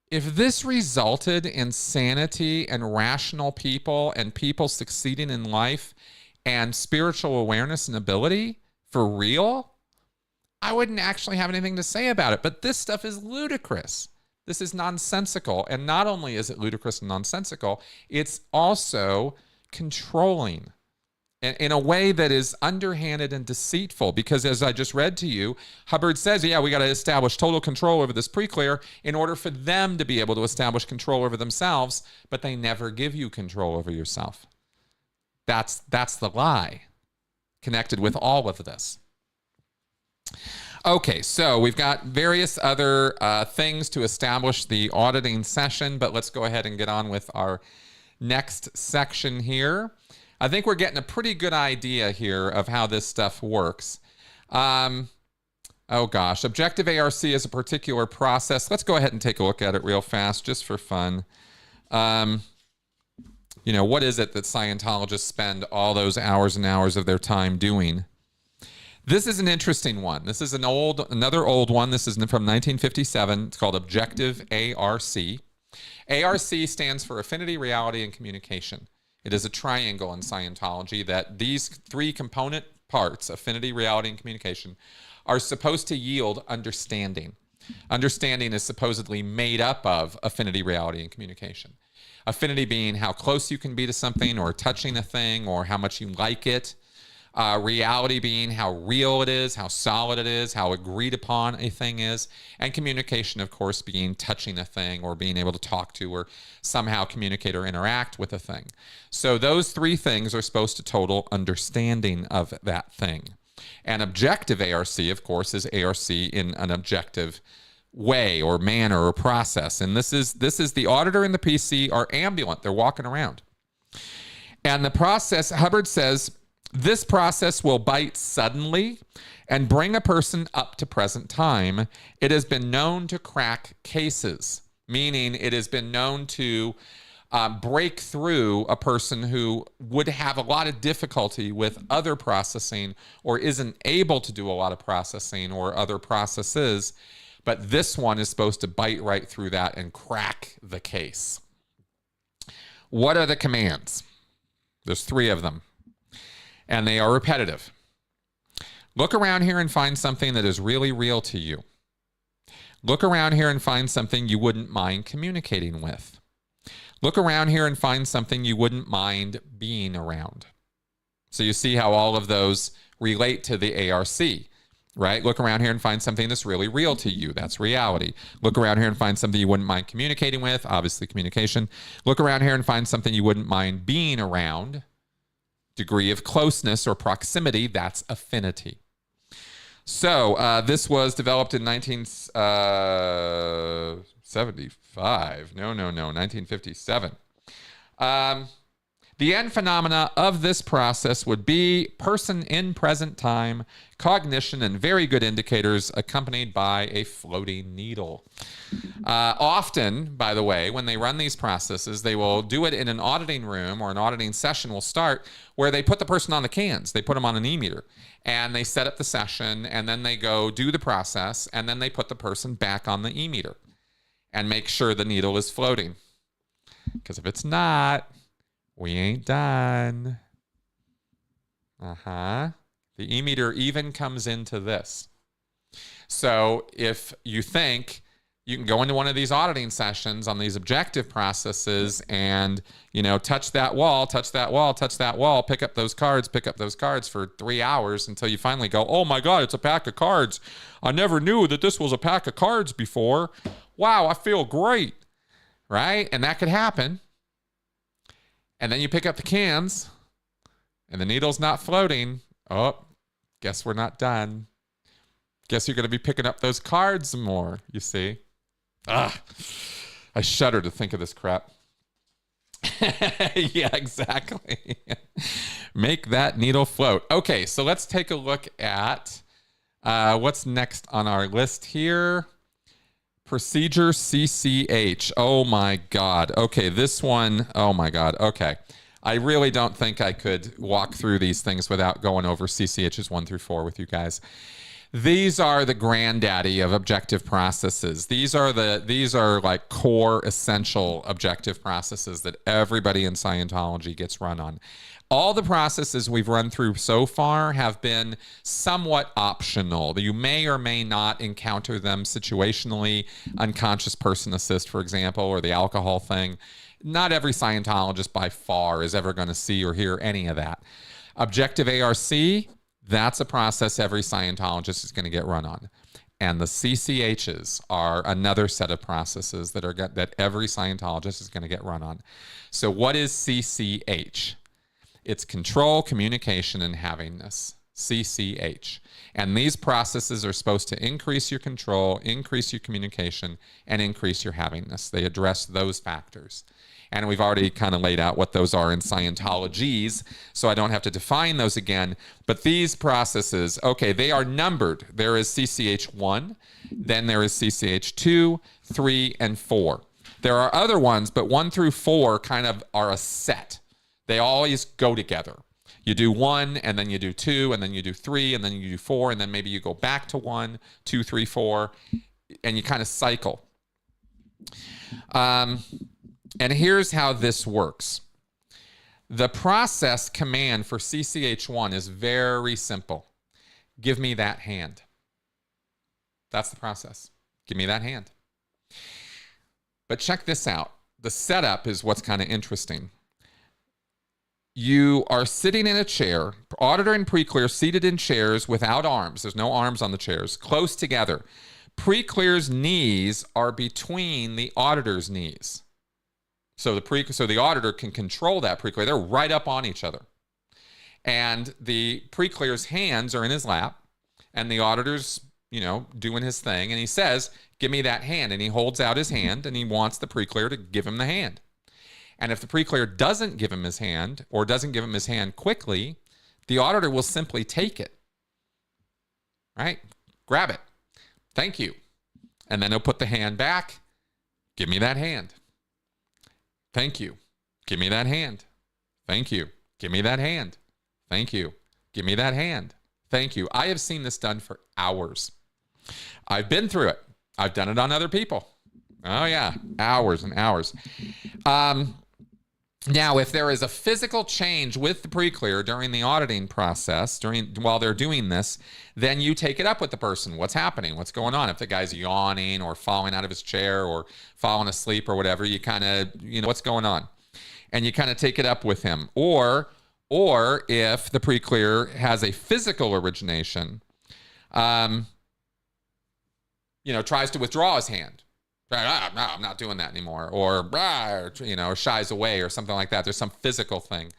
this resulted in sanity and rational people and people succeeding in life and spiritual awareness and ability for real, I wouldn't actually have anything to say about it. But this stuff is ludicrous. This is nonsensical. And not only is it ludicrous and nonsensical, it's also controlling in a way that is underhanded and deceitful. Because as I just read to you, Hubbard says, yeah, we got to establish total control over this pre-clear in order for them to be able to establish control over themselves, but they never give you control over yourself. That's the lie connected with all of this. Okay, so we've got various other things to establish the auditing session, but let's go ahead and get on with our next section here. I think we're getting a pretty good idea here of how this stuff works. Oh gosh, objective ARC is a particular process. Let's go ahead and take a look at it real fast, just for fun. You know, what is it that Scientologists spend all those hours and hours of their time doing? This is an interesting one. This is another old one. This is from 1957. It's called Objective ARC. ARC stands for Affinity, Reality, and Communication. It is a triangle in Scientology that these three component parts, affinity, reality, and communication, are supposed to yield understanding. Understanding is supposedly made up of affinity, reality, and communication. Affinity being how close you can be to something or touching a thing or how much you like it. Reality being how real it is, how solid it is, how agreed upon a thing is. And communication, of course, being touching a thing or being able to talk to or somehow communicate or interact with a thing. So those three things are supposed to total understanding of that thing. And objective ARC, of course, is ARC in an objective way or manner or process. And this is the auditor and the PC are ambulant. They're walking around. And the process, Hubbard says, This process will bite suddenly and bring a person up to present time. It has been known to crack cases, meaning it has been known to break through a person who would have a lot of difficulty with other processing or isn't able to do a lot of processing or other processes. But this one is supposed to bite right through that and crack the case. What are the commands? There's 3 of them, and they are repetitive. Look around here and find something that is really real to you. Look around here and find something you wouldn't mind communicating with. Look around here and find something you wouldn't mind being around. So you see how all of those relate to the ARC, right? Look around here and find something that's really real to you. That's reality. Look around here and find something you wouldn't mind communicating with. Obviously, communication. Look around here and find something you wouldn't mind being around. Degree of closeness or proximity, that's affinity. So this was developed in 1975. No, 1957. The end phenomena of this process would be person in present time, cognition, and very good indicators accompanied by a floating needle. Often, by the way, when they run these processes, they will do it in an auditing room, or an auditing session will start where they put the person on the cans. They put them on an e-meter and they set up the session, and then they go do the process, and then they put the person back on the e-meter and make sure the needle is floating. Because if it's not, we ain't done. The e-meter even comes into this. So if you think you can go into one of these auditing sessions on these objective processes and, touch that wall, touch that wall, touch that wall, pick up those cards for 3 hours until you finally go, oh my God, it's a pack of cards. I never knew that this was a pack of cards before. Wow, I feel great, right? And that could happen. And then you pick up the cans and the needle's not floating. Oh, guess we're not done. Guess you're going to be picking up those cards some more, you see. I shudder to think of this crap. Yeah, exactly. Make that needle float. Okay, so let's take a look at what's next on our list here. Procedure CCH. Oh my God. Okay, this one. Oh my God. Okay. I really don't think I could walk through these things without going over CCHs 1 through 4 with you guys. These are the granddaddy of objective processes. These are like core essential objective processes that everybody in Scientology gets run on. All the processes we've run through so far have been somewhat optional. You may or may not encounter them situationally. Unconscious person assist, for example, or the alcohol thing. Not every Scientologist by far is ever going to see or hear any of that. Objective ARC, that's a process every Scientologist is going to get run on. And the CCHs are another set of processes that every Scientologist is going to get run on. So what is CCH? It's control, communication, and havingness. CCH. And these processes are supposed to increase your control, increase your communication, and increase your havingness. They address those factors. And we've already kind of laid out what those are in Scientologies, so I don't have to define those again. But these processes, okay, they are numbered. There is CCH1, then there is CCH2, 3, and 4. There are other ones, but 1 through 4 kind of are a set. They always go together. You do 1, and then you do 2, and then you do 3, and then you do 4, and then maybe you go back to 1, 2, 3, 4, and you kind of cycle. And here's how this works. The process command for CCH1 is very simple. Give me that hand. That's the process. Give me that hand. But check this out. The setup is what's kind of interesting. You are sitting in a chair, auditor and pre-clear seated in chairs without arms. There's no arms on the chairs, close together. Pre-clear's knees are between the auditor's knees. So the auditor can control that pre-clear. They're right up on each other. And the pre-clear's hands are in his lap, and the auditor's, doing his thing, and he says, give me that hand. And he holds out his hand, and he wants the pre-clear to give him the hand. And if the pre-clear doesn't give him his hand, or doesn't give him his hand quickly, the auditor will simply take it, right? Grab it. Thank you. And then he'll put the hand back. Give me that hand. Thank you. Give me that hand. Thank you. Give me that hand. Thank you. Give me that hand. Thank you. I have seen this done for hours. I've been through it. I've done it on other people. Oh, yeah. Hours and hours. Now, if there is a physical change with the pre-clear during the auditing process, while they're doing this, then you take it up with the person. What's happening? What's going on? If the guy's yawning or falling out of his chair or falling asleep or whatever, you kind of, what's going on? And you kind of take it up with him. Or if the pre-clear has a physical origination, tries to withdraw his hand. No, I'm not doing that anymore. Or shies away or something like that. There's some physical thing.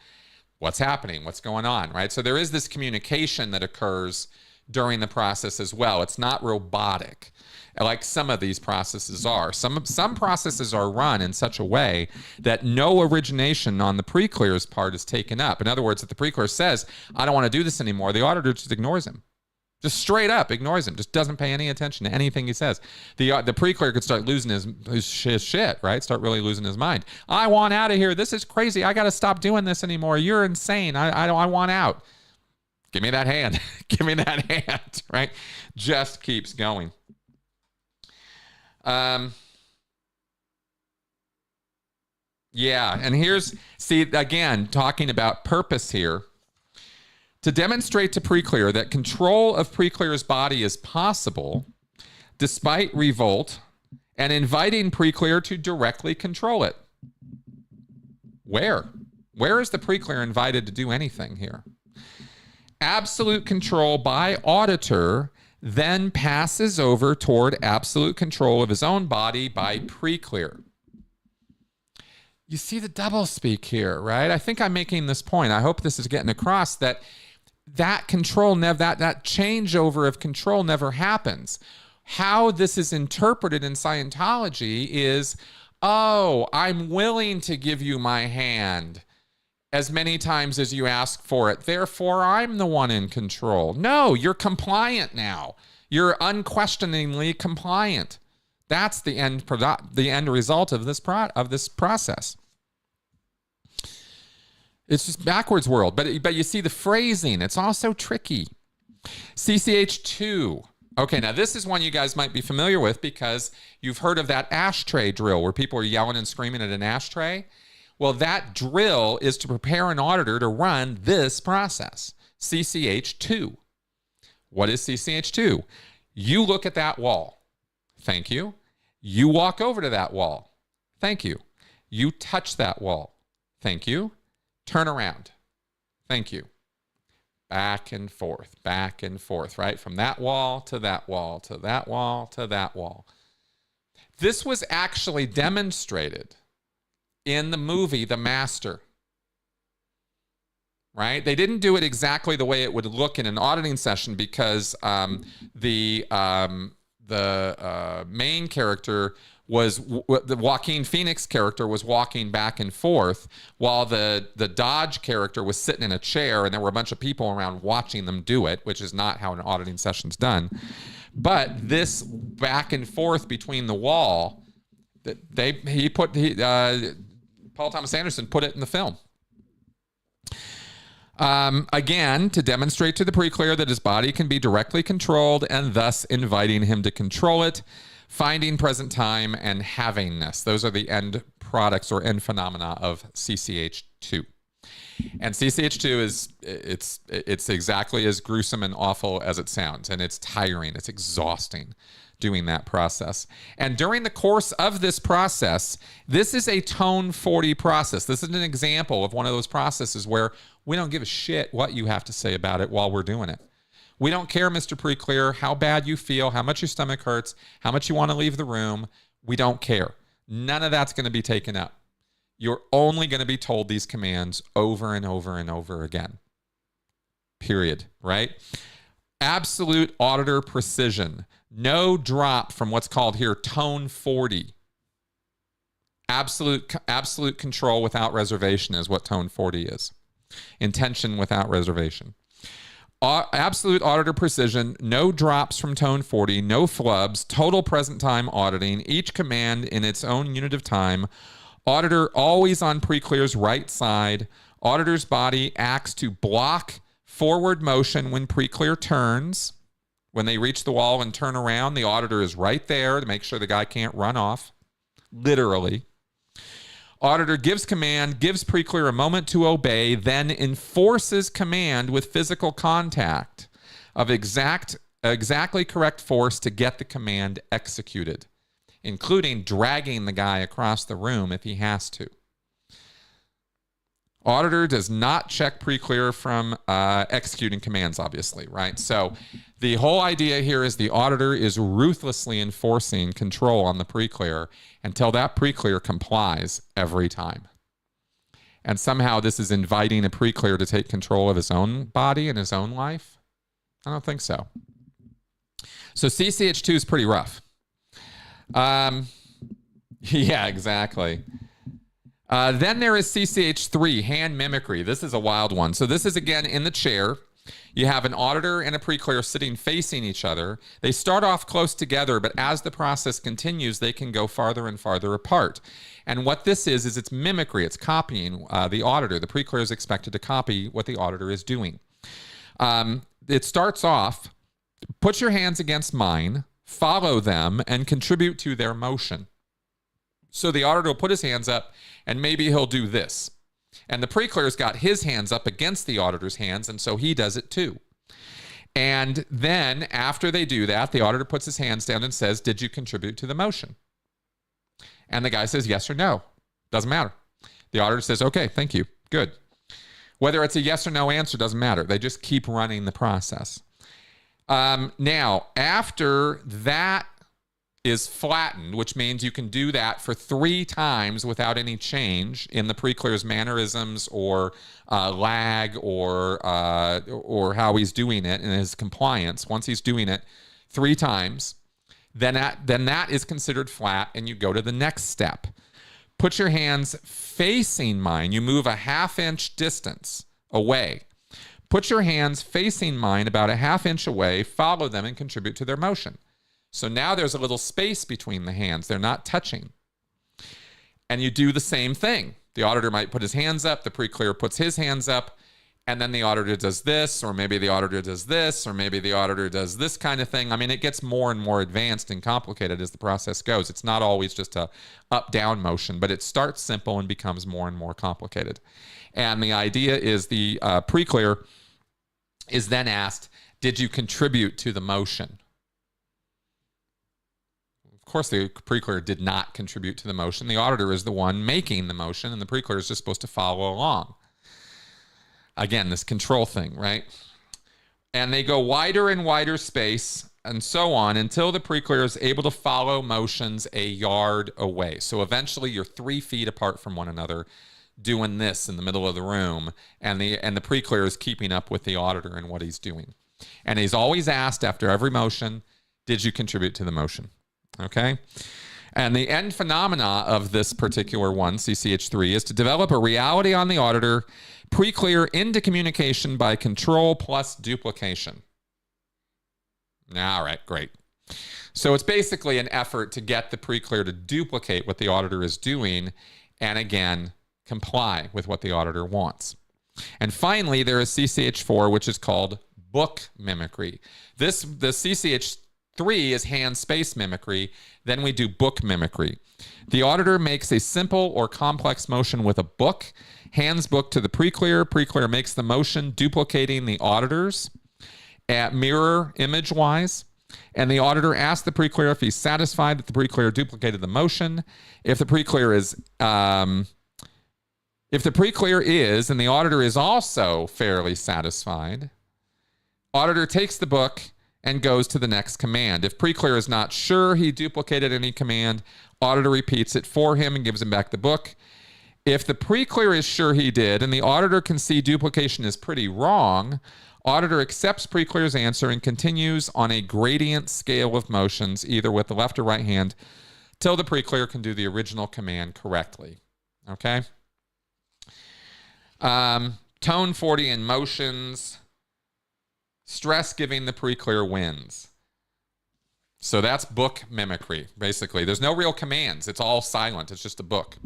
What's happening? What's going on, right? So there is this communication that occurs during the process as well. It's not robotic like some of these processes are. Some processes are run in such a way that no origination on the pre-clear's part is taken up. In other words, if the pre-clear says, I don't want to do this anymore, the auditor just ignores him. Just straight up ignores him. Just doesn't pay any attention to anything he says. The pre-clear could start losing his shit, right? Start really losing his mind. I want out of here. This is crazy. I got to stop doing this anymore. You're insane. I want out. Give me that hand. Give me that hand, right? Just keeps going. Yeah, and see, again, talking about purpose here. To demonstrate to pre-clear that control of pre-clear's body is possible despite revolt and inviting pre-clear to directly control it. Where? Where is the pre-clear invited to do anything here? Absolute control by auditor then passes over toward absolute control of his own body by pre-clear. You see the doublespeak here, right? I think I'm making this point. I hope this is getting across that control, that changeover of control never happens. How this is interpreted in Scientology is, oh, I'm willing to give you my hand as many times as you ask for it. Therefore, I'm the one in control. No, you're compliant now. You're unquestioningly compliant. That's the end result of this process. It's just backwards world. But you see the phrasing. It's also tricky. CCH2. Okay, now this is one you guys might be familiar with because you've heard of that ashtray drill where people are yelling and screaming at an ashtray. Well, that drill is to prepare an auditor to run this process, CCH2. What is CCH2? You look at that wall. Thank you. You walk over to that wall. Thank you. You touch that wall. Thank you. Turn around. Thank you. Back and forth, right? From that wall to that wall, to that wall, to that wall. This was actually demonstrated in the movie The Master, right? They didn't do it exactly the way it would look in an auditing session because the main character the Joaquin Phoenix character was walking back and forth while the Dodge character was sitting in a chair, and there were a bunch of people around watching them do it, which is not how an auditing session's done. But this back and forth between the wall, Paul Thomas Anderson put it in the film. Again, to demonstrate to the pre-clear that his body can be directly controlled and thus inviting him to control it, finding present time, and havingness. Those are the end products or end phenomena of CCH2. And CCH2 it's exactly as gruesome and awful as it sounds, and it's tiring, it's exhausting doing that process. And during the course of this process, this is a tone 40 process. This is an example of one of those processes where we don't give a shit what you have to say about it while we're doing it. We don't care, Mr. Pre-Clear, how bad you feel, how much your stomach hurts, how much you want to leave the room. We don't care. None of that's going to be taken up. You're only going to be told these commands over and over and over again. Period, right? Absolute auditor precision. No drop from what's called here tone 40. Absolute control without reservation is what tone 40 is. Intention without reservation. Absolute auditor precision, no drops from tone 40, no flubs, total present time auditing, each command in its own unit of time. Auditor always on pre-clear's right side. Auditor's body acts to block forward motion when pre-clear turns. When they reach the wall and turn around, the auditor is right there to make sure the guy can't run off. Literally. Auditor gives command, gives pre-clear a moment to obey, then enforces command with physical contact of exactly correct force to get the command executed, including dragging the guy across the room if he has to. Auditor does not check pre-clear from executing commands, obviously, right? So the whole idea here is the auditor is ruthlessly enforcing control on the pre-clear until that pre-clear complies every time. And somehow this is inviting a pre-clear to take control of his own body and his own life? I don't think so. So CCH2 is pretty rough. Yeah, exactly. Then there is CCH3, hand mimicry. This is a wild one. So this is, again, in the chair. You have an auditor and a pre-clear sitting facing each other. They start off close together, but as the process continues, they can go farther and farther apart. And what this is it's mimicry. It's copying the auditor. The pre-clear is expected to copy what the auditor is doing. It starts off, put your hands against mine, follow them, and contribute to their motion. So the auditor will put his hands up, and maybe he'll do this. And the pre-clear's got his hands up against the auditor's hands, and so he does it too. And then after they do that, the auditor puts his hands down and says, did you contribute to the motion? And the guy says yes or no. Doesn't matter. The auditor says, okay, thank you. Good. Whether it's a yes or no answer doesn't matter. They just keep running the process. Now, after that is flattened, which means you can do that for 3 times without any change in the pre-clear's mannerisms or lag or how he's doing it and his compliance. Once he's doing it 3 times, then that is considered flat, and you go to the next step. Put your hands facing mine. You move a 1/2 inch distance away. Put your hands facing mine about a 1/2 inch away, follow them, and contribute to their motion. So now there's a little space between the hands. They're not touching. And you do the same thing. The auditor might put his hands up, the pre-clear puts his hands up, and then the auditor does this, or maybe the auditor does this, or maybe the auditor does this kind of thing. I mean, it gets more and more advanced and complicated as the process goes. It's not always just a up-down motion, but it starts simple and becomes more and more complicated. And the idea is the pre-clear is then asked, did you contribute to the motion? Of course, the pre-clear did not contribute to the motion. The auditor is the one making the motion, and the pre-clear is just supposed to follow along. Again, this control thing, right? And they go wider and wider space and so on until the pre-clear is able to follow motions a yard away. So eventually you're 3 feet apart from one another doing this in the middle of the room, and the pre-clear is keeping up with the auditor and what he's doing. And he's always asked after every motion, did you contribute to the motion? Okay? And the end phenomena of this particular one, CCH3, is to develop a reality on the auditor, pre-clear into communication by control plus duplication. All right, great. So it's basically an effort to get the pre-clear to duplicate what the auditor is doing and, again, comply with what the auditor wants. And finally, there is CCH4, which is called book mimicry. The CCH3 is hand space mimicry. Then we do book mimicry. The auditor makes a simple or complex motion with a book, hands book to the pre-clear. Pre-clear makes the motion, duplicating the auditor's at mirror image-wise. And the auditor asks the pre-clear if he's satisfied that the pre-clear duplicated the motion. If the pre-clear is, and the auditor is also fairly satisfied, auditor takes the book and goes to the next command. If pre-clear is not sure he duplicated any command, auditor repeats it for him and gives him back the book. If the pre-clear is sure he did and the auditor can see duplication is pretty wrong, auditor accepts pre-clear's answer and continues on a gradient scale of motions, either with the left or right hand, till the pre-clear can do the original command correctly. Okay? Tone 40 in motions. Stress giving the pre-clear wins. So that's book mimicry, basically. There's no real commands. It's all silent. It's just a book.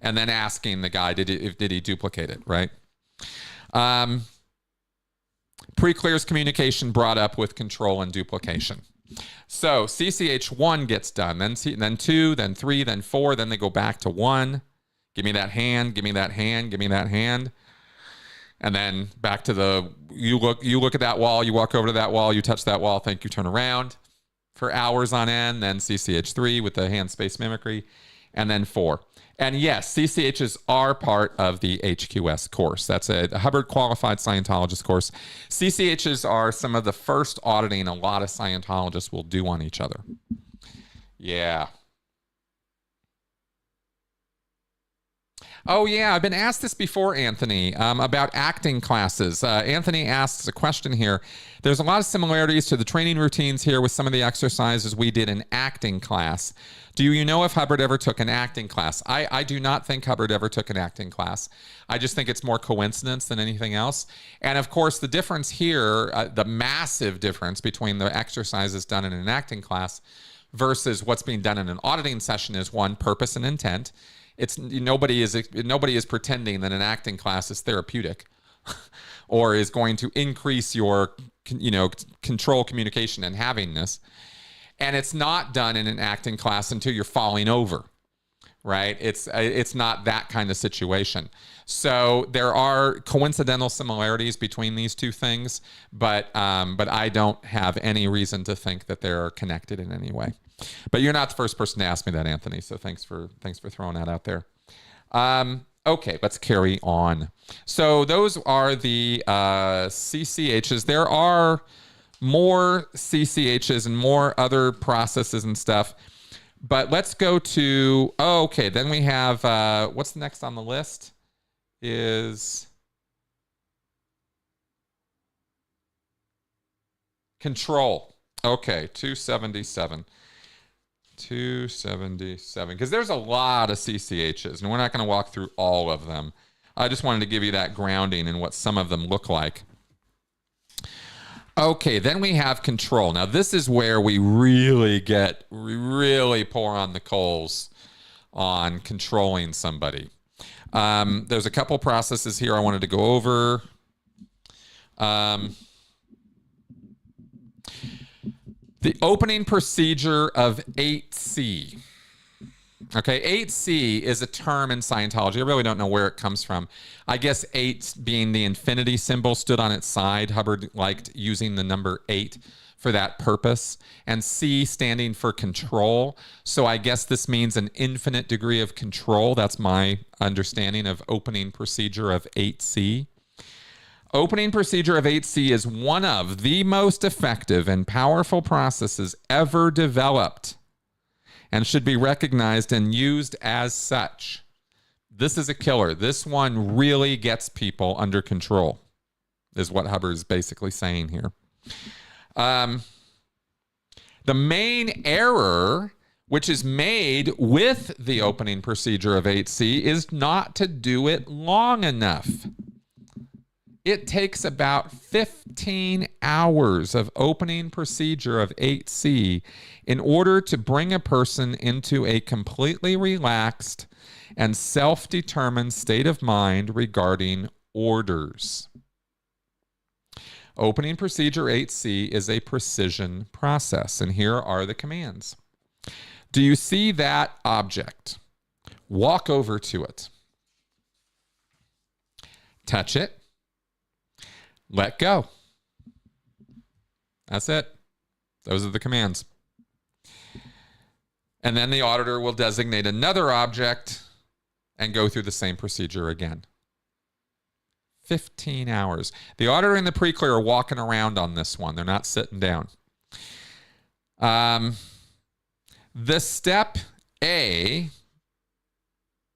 And then asking the guy, did he duplicate it, right? Pre-clears communication brought up with control and duplication. So CCH1 gets done, then 2, then 3, then 4, then they go back to 1. Give me that hand, give me that hand, give me that hand. And then back to the, you look at that wall, you walk over to that wall, you touch that wall, thank you, turn around for hours on end. Then CCH3 with the hand space mimicry, and then 4. And yes, CCHs are part of the HQS course. That's a Hubbard Qualified Scientologist course. CCHs are some of the first auditing a lot of Scientologists will do on each other. Yeah. Oh, yeah, I've been asked this before, Anthony, about acting classes. Anthony asks a question here. There's a lot of similarities to the training routines here with some of the exercises we did in acting class. Do you know if Hubbard ever took an acting class? I do not think Hubbard ever took an acting class. I just think it's more coincidence than anything else. And of course, the difference here, the massive difference between the exercises done in an acting class versus what's being done in an auditing session is, one, purpose and intent. Nobody is pretending that an acting class is therapeutic or is going to increase your control, communication, and havingness. And it's not done in an acting class until you're falling over, right? It's not that kind of situation. So there are coincidental similarities between these two things, but I don't have any reason to think that they're connected in any way. But you're not the first person to ask me that, Anthony. So thanks for throwing that out there. Okay, let's carry on. So those are the CCHs. There are more CCHs and more other processes and stuff. But let's go to, okay, then we have, what's next on the list is control. Okay, 277. 277, because there's a lot of CCHs, and we're not going to walk through all of them. I just wanted to give you that grounding in what some of them look like. Okay, then we have control. Now, this is where we really pour on the coals on controlling somebody. There's a couple processes here I wanted to go over. The opening procedure of 8C. Okay, 8C is a term in Scientology. I really don't know where it comes from. I guess 8 being the infinity symbol stood on its side. Hubbard liked using the number 8 for that purpose. And C standing for control. So I guess this means an infinite degree of control. That's my understanding of opening procedure of 8C. Opening procedure of 8C is one of the most effective and powerful processes ever developed and should be recognized and used as such. This is a killer. This one really gets people under control, is what Hubbard is basically saying here. The main error which is made with the opening procedure of 8C is not to do it long enough. It takes about 15 hours of opening procedure of 8C in order to bring a person into a completely relaxed and self-determined state of mind regarding orders. Opening procedure 8C is a precision process, and here are the commands. Do you see that object? Walk over to it. Touch it. Let go. That's it. Those are the commands. And then the auditor will designate another object and go through the same procedure again. 15 hours. The auditor and the pre-clear are walking around on this one. They're not sitting down. The step A.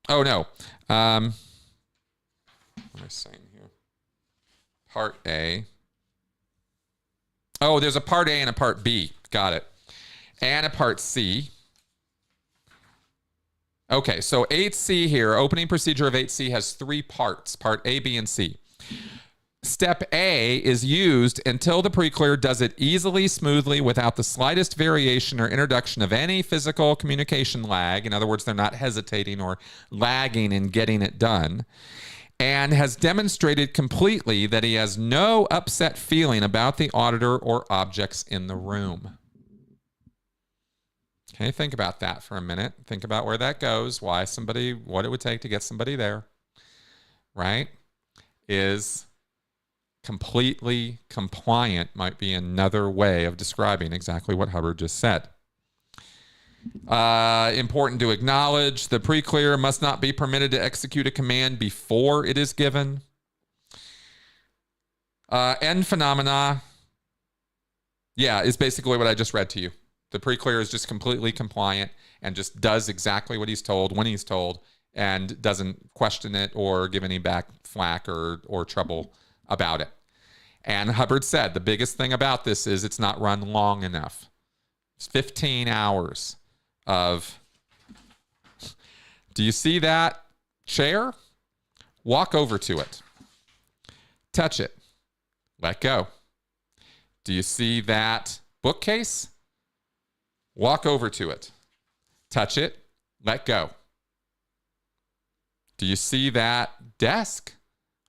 Oh, no. What am I saying here? Part A. Oh, there's a part A and a part B. Got it. And a part C. Okay, so 8C here, opening procedure of 8C has 3 parts, part A, B, and C. Step A is used until the pre-clear does it easily, smoothly, without the slightest variation or introduction of any physical communication lag. In other words, they're not hesitating or lagging in getting it done, and has demonstrated completely that he has no upset feeling about the auditor or objects in the room. Okay, think about that for a minute. Think about where that goes, why somebody, what it would take to get somebody there, right? Is completely compliant might be another way of describing exactly what Hubbard just said. Important to acknowledge, the pre-clear must not be permitted to execute a command before it is given. End phenomena, yeah, is basically what I just read to you. The pre-clear is just completely compliant and just does exactly what he's told when he's told and doesn't question it or give any back flack or trouble about it. And Hubbard said the biggest thing about this is it's not run long enough. It's 15 hours of, do you see that chair? Walk over to it. Touch it. Let go. Do you see that bookcase? Walk over to it. Touch it. Let go. Do you see that desk?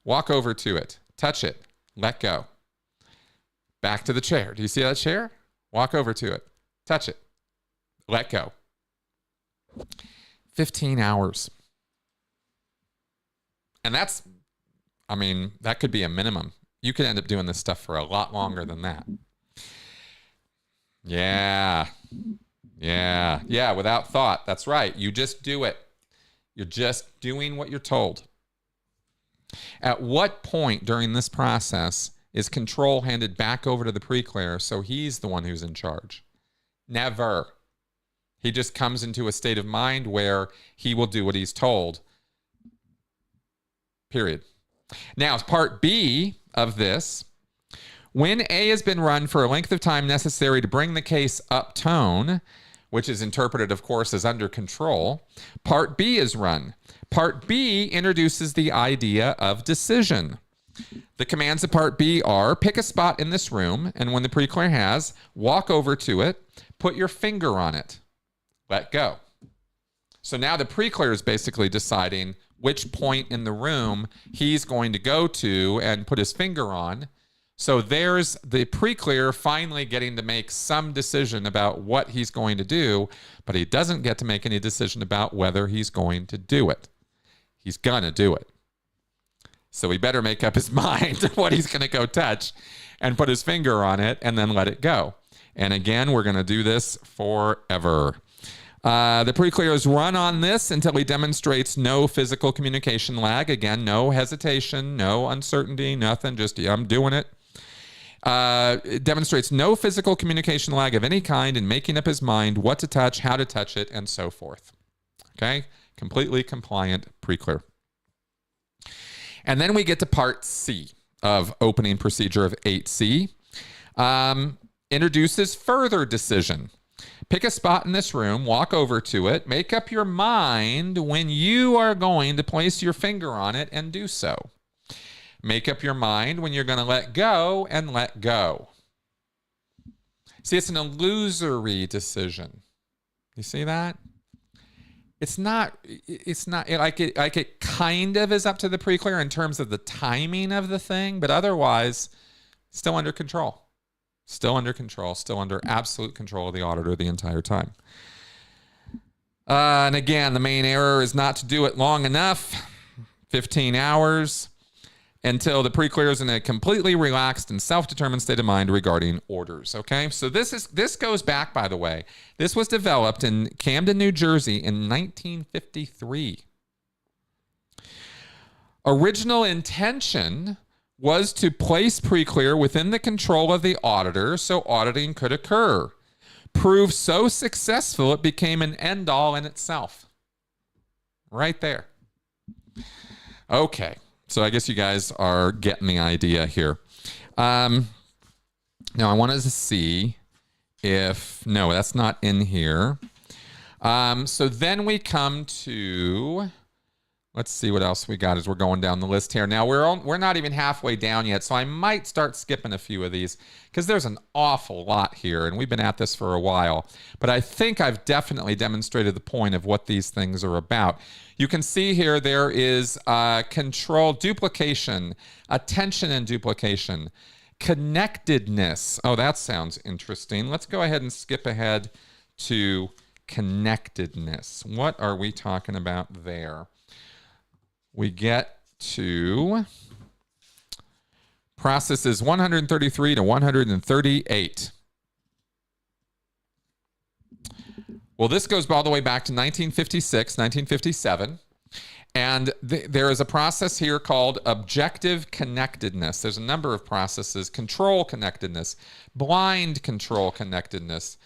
Walk over to it. Touch it. Let go. Back to the chair. Do you see that chair? Walk over to it. Touch it. Let go. 15 hours. And that's, I mean, that could be a minimum. You could end up doing this stuff for a lot longer than that. Yeah. Yeah. Yeah, without thought. That's right. You just do it. You're just doing what you're told. At what point during this process is control handed back over to the pre-clear so he's the one who's in charge? Never. He just comes into a state of mind where he will do what he's told. Period. Now, part B of this, when A has been run for a length of time necessary to bring the case up tone, which is interpreted, of course, as under control, part B is run. Part B introduces the idea of decision. The commands of part B are pick a spot in this room, and when the pre-clear has, walk over to it, put your finger on it, let go. So now the pre-clear is basically deciding which point in the room he's going to go to and put his finger on. So there's the pre-clear finally getting to make some decision about what he's going to do, but he doesn't get to make any decision about whether he's going to do it. He's going to do it. So he better make up his mind what he's going to go touch and put his finger on it and then let it go. And again, we're going to do this forever. The pre-clear is run on this until he demonstrates no physical communication lag. Again, no hesitation, no uncertainty, nothing, just yeah, I'm doing it. It demonstrates no physical communication lag of any kind in making up his mind what to touch, how to touch it, and so forth. Okay? Completely compliant pre-clear. And then we get to part C of opening procedure of 8C. Introduces further decision. Pick a spot in this room, walk over to it, make up your mind when you are going to place your finger on it and do so. Make up your mind when you're going to let go and let go. See, it's an illusory decision. You see that? It's not like it kind of is up to the pre-clear in terms of the timing of the thing, but otherwise, still under control. Still under control, still under absolute control of the auditor the entire time. And again, the main error is not to do it long enough, 15 hours, until the pre-clear is in a completely relaxed and self-determined state of mind regarding orders, okay? So this goes back, by the way. This was developed in Camden, New Jersey in 1953. Original intention was to place pre-clear within the control of the auditor so auditing could occur. Proved so successful, it became an end-all in itself. Right there. Okay, so I guess you guys are getting the idea here. Now, I wanted to see if... No, that's not in here. So then we come to Let's see what else we got as we're going down the list here. Now, we're not even halfway down yet, so I might start skipping a few of these because there's an awful lot here, and we've been at this for a while. But I think I've definitely demonstrated the point of what these things are about. You can see here there is control, duplication, attention and duplication, connectedness. Oh, that sounds interesting. Let's go ahead and skip ahead to connectedness. What are we talking about there? We get to processes 133 to 138. Well, this goes all the way back to 1956, 1957. And there is a process here called objective connectedness. There's a number of processes: control connectedness, blind control connectedness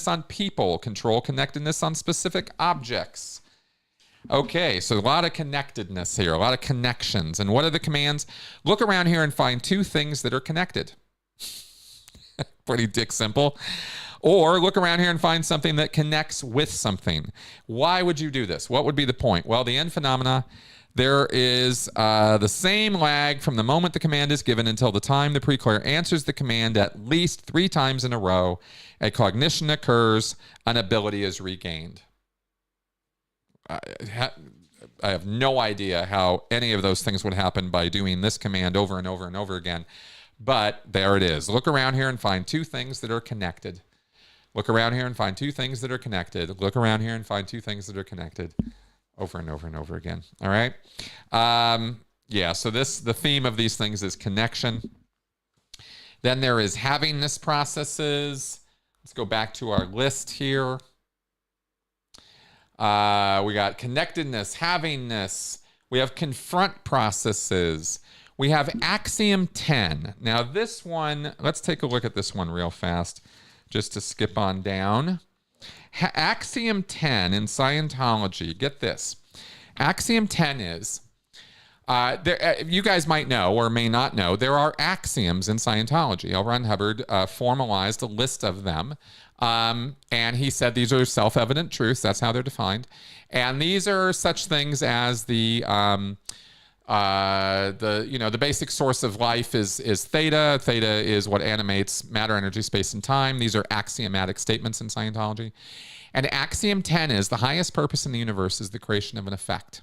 on people, control connectedness on specific objects. Okay, so a lot of connectedness here, a lot of connections. And what are the commands? Look around here and find two things that are connected. Pretty dick simple. Or look around here and find something that connects with something. Why would you do this? What would be the point? Well, the end phenomena, there is the same lag from the moment the command is given until the time the preclear answers the command at least 3 times in a row. A cognition occurs, an ability is regained. I have no idea how any of those things would happen by doing this command over and over and over again. But there it is. Look around here and find two things that are connected. Look around here and find two things that are connected. Look around here and find two things that are connected. Over and over and over again. All right? Yeah, so the theme of these things is connection. Then there is havingness processes. Let's go back to our list here. We got connectedness, havingness. We have confront processes. We have axiom 10. Now this one, let's take a look at this one real fast, just to skip on down. Axiom 10 in Scientology, get this. Axiom 10 is, you guys might know or may not know, there are axioms in Scientology. L. Ron Hubbard formalized a list of them. And he said these are self-evident truths. That's how they're defined. And these are such things as the basic source of life is theta. Theta is what animates matter, energy, space, and time. These are axiomatic statements in Scientology. And axiom 10 is the highest purpose in the universe is the creation of an effect.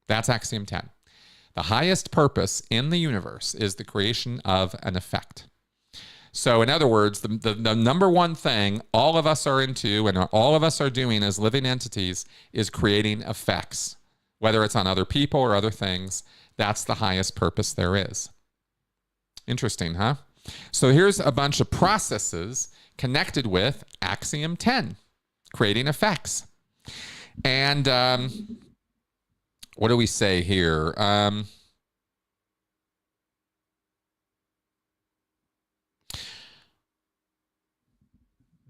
That's axiom 10. The highest purpose in the universe is the creation of an effect. So in other words, the number one thing all of us are into and all of us are doing as living entities is creating effects. Whether it's on other people or other things, that's the highest purpose there is. Interesting, huh? So here's a bunch of processes connected with axiom 10, creating effects. And what do we say here?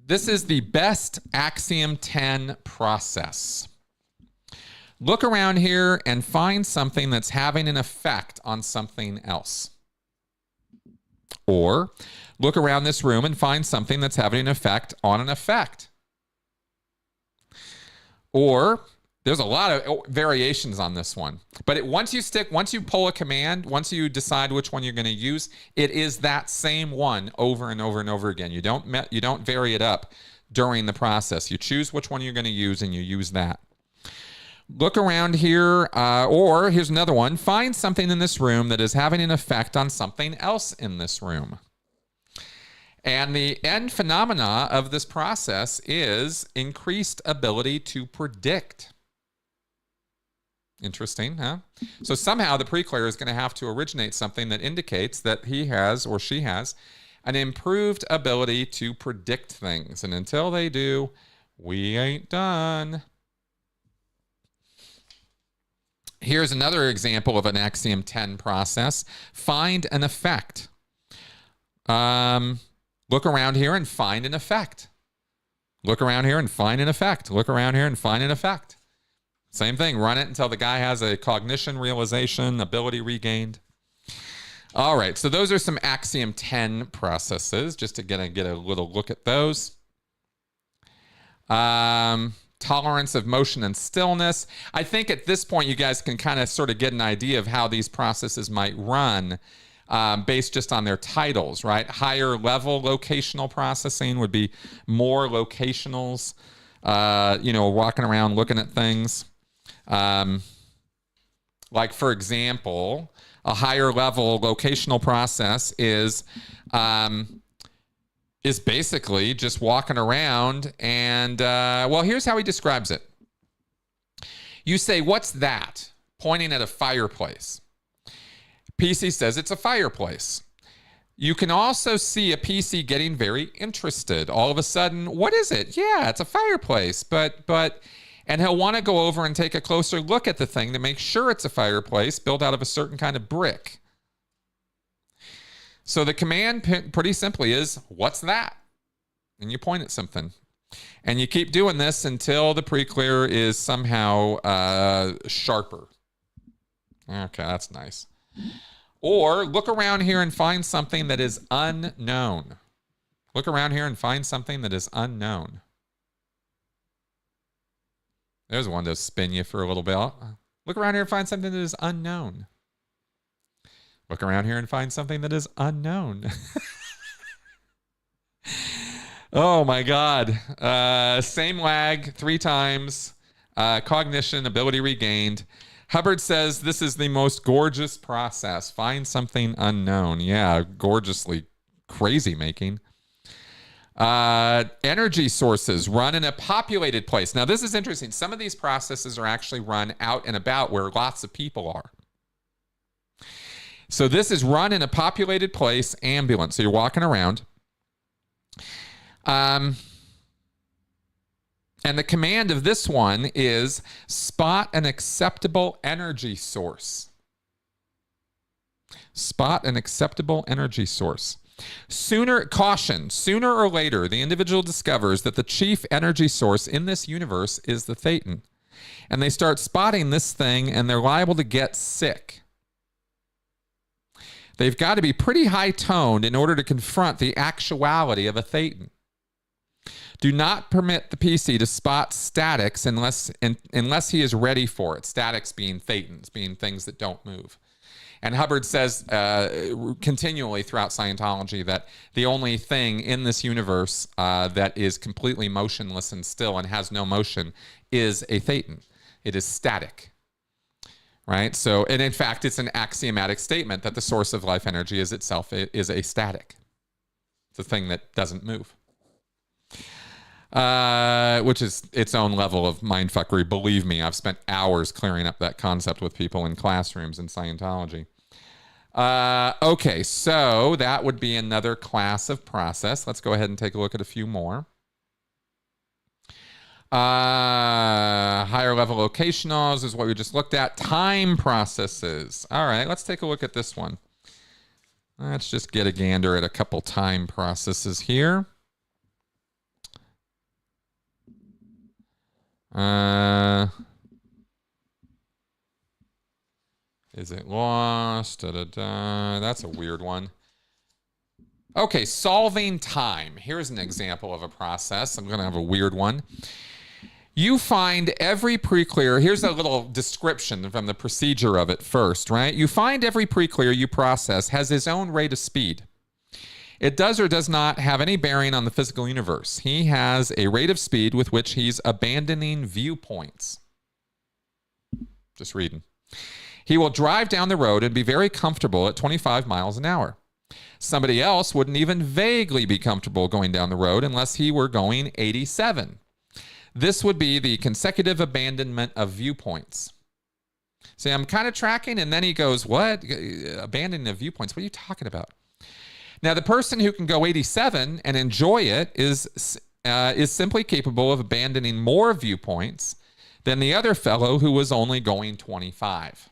This is the best axiom 10 process. Look around here and find something that's having an effect on something else. Or look around this room and find something that's having an effect on an effect. Or there's a lot of variations on this one. But once you pull a command, once you decide which one you're going to use, it is that same one over and over and over again. You don't vary it up during the process. You choose which one you're going to use and you use that. Look around here, or here's another one. Find something in this room that is having an effect on something else in this room. And the end phenomena of this process is increased ability to predict. Interesting, huh? So somehow the preclear is going to have to originate something that indicates that he has or she has an improved ability to predict things. And until they do, we ain't done. Here's another example of an axiom 10 process. Find an effect. Look around here and find an effect. Look around here and find an effect. Look around here and find an effect. Same thing. Run it until the guy has a cognition, realization, ability regained. All right. So those are some axiom 10 processes, just to get a little look at those. Time tolerance of motion and stillness. I think at this point, you guys can kind of sort of get an idea of how these processes might run based just on their titles, right? Higher level locational processing would be more locationals, walking around looking at things. Like, for example, a higher level locational process is basically just walking around and, here's how he describes it. You say, "What's that?" Pointing at a fireplace. PC says it's a fireplace. You can also see a PC getting very interested. All of a sudden, "What is it?" "Yeah, it's a fireplace, but," and he'll want to go over and take a closer look at the thing to make sure it's a fireplace built out of a certain kind of brick. So the command pretty simply is, "What's that?" And you point at something. And you keep doing this until the pre-clear is somehow sharper. Okay, that's nice. Or look around here and find something that is unknown. Look around here and find something that is unknown. There's one to spin you for a little bit. Look around here and find something that is unknown. Look around here and find something that is unknown. Oh my God. Same lag 3 times. Cognition, ability regained. Hubbard says this is the most gorgeous process. Find something unknown. Yeah, gorgeously crazy making. Energy sources run in a populated place. Now, this is interesting. Some of these processes are actually run out and about where lots of people are. So this is run in a populated place, ambulance. So you're walking around. And the command of this one is spot an acceptable energy source. Spot an acceptable energy source. Sooner or later, the individual discovers that the chief energy source in this universe is the Thetan. And they start spotting this thing, and they're liable to get sick. They've got to be pretty high-toned in order to confront the actuality of a Thetan. Do not permit the PC to spot statics unless he is ready for it. Statics being Thetans, being things that don't move. And Hubbard says continually throughout Scientology that the only thing in this universe that is completely motionless and still and has no motion is a Thetan. It is static. Right? So, and in fact, it's an axiomatic statement that the source of life energy is itself is a static. It's a thing that doesn't move. Which is its own level of mindfuckery. Believe me, I've spent hours clearing up that concept with people in classrooms in Scientology. Okay, so that would be another class of process. Let's go ahead and take a look at a few more. Higher level locationals is what we just looked at. Time processes. All right, let's take a look at this one. Let's just get a gander at a couple time processes here. Is it lost? That's a weird one. Okay, solving time. Here's an example of a process. I'm going to have a weird one. You find every pre-clear. Here's a little description from the procedure of it first, right? You find every pre-clear you process has his own rate of speed. It does or does not have any bearing on the physical universe. He has a rate of speed with which he's abandoning viewpoints. Just reading. He will drive down the road and be very comfortable at 25 miles an hour. Somebody else wouldn't even vaguely be comfortable going down the road unless he were going 87. This would be the consecutive abandonment of viewpoints. See, I'm kind of tracking, and then he goes, what? Abandoning of viewpoints? What are you talking about? Now, the person who can go 87 and enjoy it is simply capable of abandoning more viewpoints than the other fellow who was only going 25.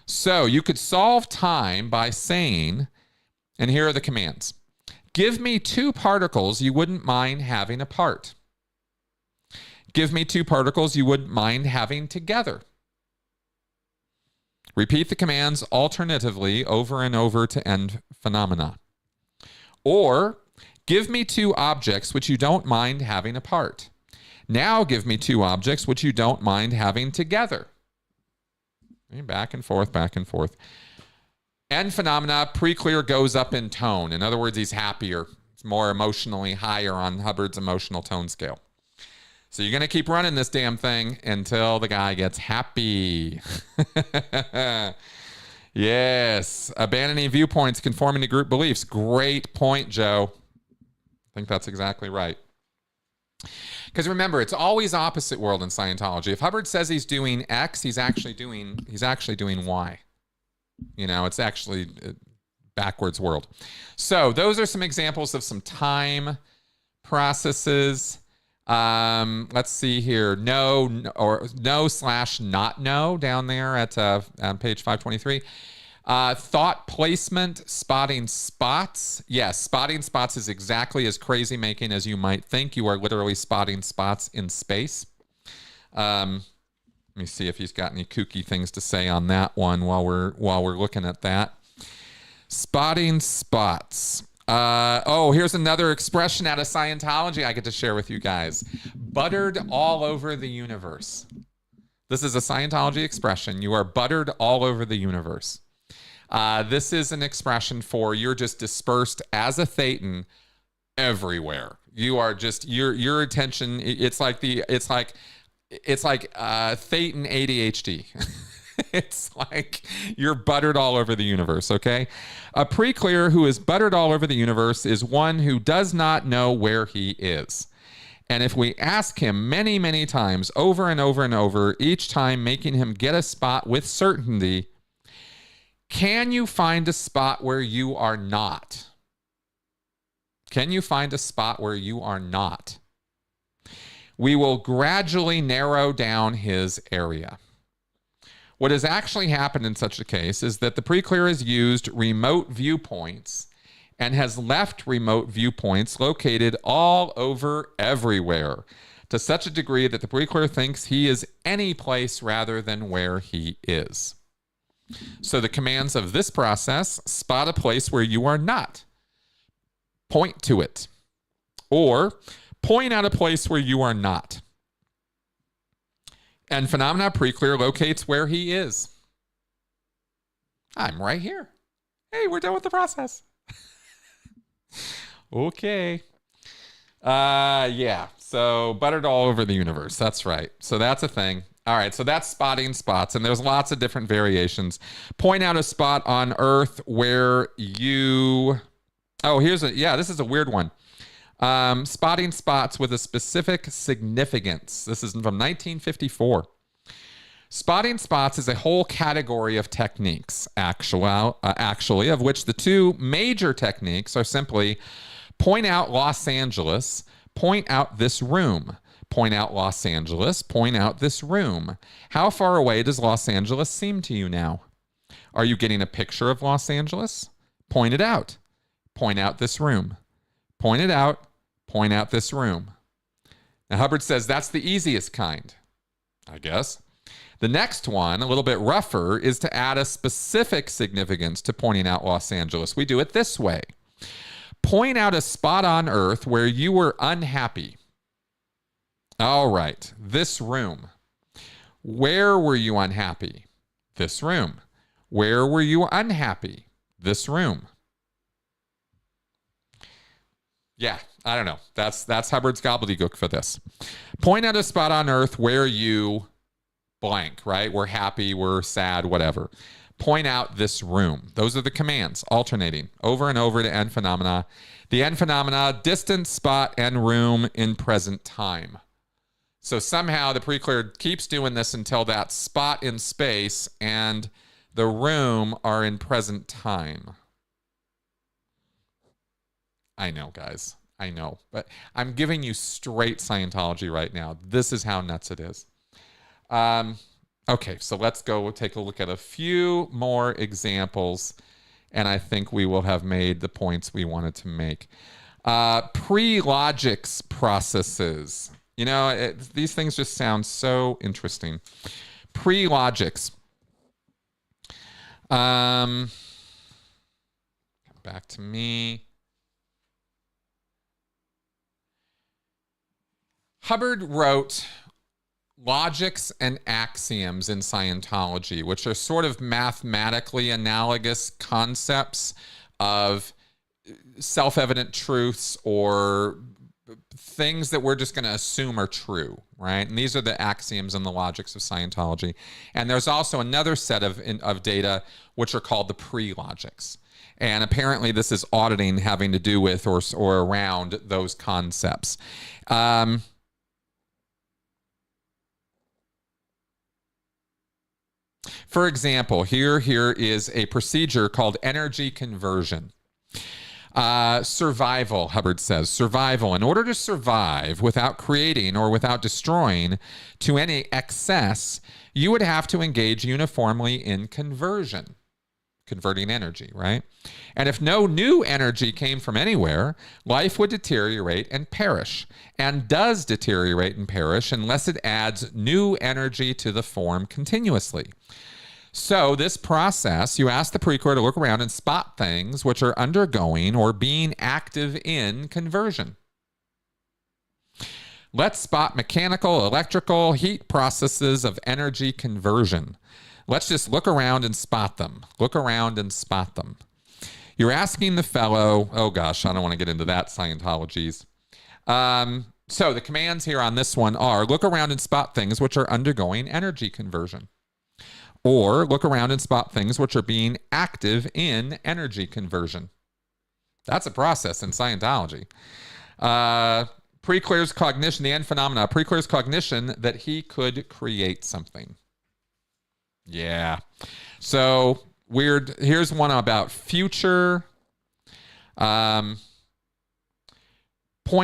So you could solve time by saying, and here are the commands. Give me 2 particles you wouldn't mind having apart. Give me 2 particles you wouldn't mind having together. Repeat the commands alternatively over and over to end phenomena. Or, give me 2 objects which you don't mind having apart. Now give me two objects which you don't mind having together. Back and forth, back and forth. End phenomena, pre-clear goes up in tone. In other words, he's happier. It's more emotionally higher on Hubbard's emotional tone scale. So you're going to keep running this damn thing until the guy gets happy. Yes. Abandoning viewpoints, conforming to group beliefs. Great point, Joe. I think that's exactly right. Because remember, it's always opposite world in Scientology. If Hubbard says he's doing X, he's actually doing Y. You know, it's actually backwards world. So those are some examples of some time processes. Let's see here. No/not no down there at page 523. Thought placement, spotting spots. Yes, spotting spots is exactly as crazy making as you might think. You are literally spotting spots in space. Let me see if he's got any kooky things to say on that one while we're looking at that. Spotting spots. Here's another expression out of Scientology I get to share with you guys. Buttered all over the universe. This is a Scientology expression. You are buttered all over the universe. This is an expression for you're just dispersed as a thetan everywhere. You are just your attention. It's like thetan ADHD. It's like you're buttered all over the universe, okay? A pre-clear who is buttered all over the universe is one who does not know where he is. And if we ask him many, many times, over and over and over, each time making him get a spot with certainty, can you find a spot where you are not? Can you find a spot where you are not? We will gradually narrow down his area. What has actually happened in such a case is that the pre-clear has used remote viewpoints and has left remote viewpoints located all over everywhere to such a degree that the pre-clear thinks he is any place rather than where he is. So the commands of this process: spot a place where you are not, point to it, or point out a place where you are not. And phenomena pre-clear locates where he is. I'm right here. Hey, we're done with the process. Okay. Yeah. So buttered all over the universe. That's right. So that's a thing. All right. So that's spotting spots. And there's lots of different variations. Point out a spot on Earth where you... Oh, this is a weird one. Spotting spots with a specific significance. This is from 1954. Spotting spots is a whole category of techniques, actually, of which the two major techniques are simply point out Los Angeles, point out this room. Point out Los Angeles, point out this room. How far away does Los Angeles seem to you now? Are you getting a picture of Los Angeles? Point it out. Point out this room. Point it out. Point out this room. Now, Hubbard says that's the easiest kind, I guess. The next one, a little bit rougher, is to add a specific significance to pointing out Los Angeles. We do it this way. Point out a spot on Earth where you were unhappy. All right, this room. Where were you unhappy? This room. Where were you unhappy? This room. Yeah, I don't know. That's Hubbard's gobbledygook for this. Point out a spot on Earth where you blank, right? We're happy, we're sad, whatever. Point out this room. Those are the commands, alternating over and over to end phenomena. The end phenomena, distance, spot, and room in present time. So somehow the pre-clear keeps doing this until that spot in space and the room are in present time. I know, guys. I know. But I'm giving you straight Scientology right now. This is how nuts it is. Okay, so let's go take a look at a few more examples, and I think we will have made the points we wanted to make. Pre-logics processes. You know, these things just sound so interesting. Pre-logics. Come back to me. Hubbard wrote logics and axioms in Scientology, which are sort of mathematically analogous concepts of self-evident truths or things that we're just going to assume are true, right? And these are the axioms and the logics of Scientology. And there's also another set of data which are called the pre-logics. And apparently this is auditing having to do with or around those concepts. For example, here is a procedure called energy conversion. Survival, Hubbard says. Survival. In order to survive without creating or without destroying to any excess, you would have to engage uniformly in conversion. Converting energy, right? And if no new energy came from anywhere, life would deteriorate and perish, and does deteriorate and perish unless it adds new energy to the form continuously. So this process, you ask the precursor to look around and spot things which are undergoing or being active in conversion. Let's spot mechanical, electrical, heat processes of energy conversion. Let's just look around and spot them. Look around and spot them. You're asking the fellow, oh gosh, I don't want to get into that, Scientologies. So the commands here on this one are look around and spot things which are undergoing energy conversion. Or look around and spot things which are being active in energy conversion. That's a process in Scientology. Preclear's cognition, the end phenomena, Preclear's cognition that he could create something. Yeah. So weird. Here's one about future. Point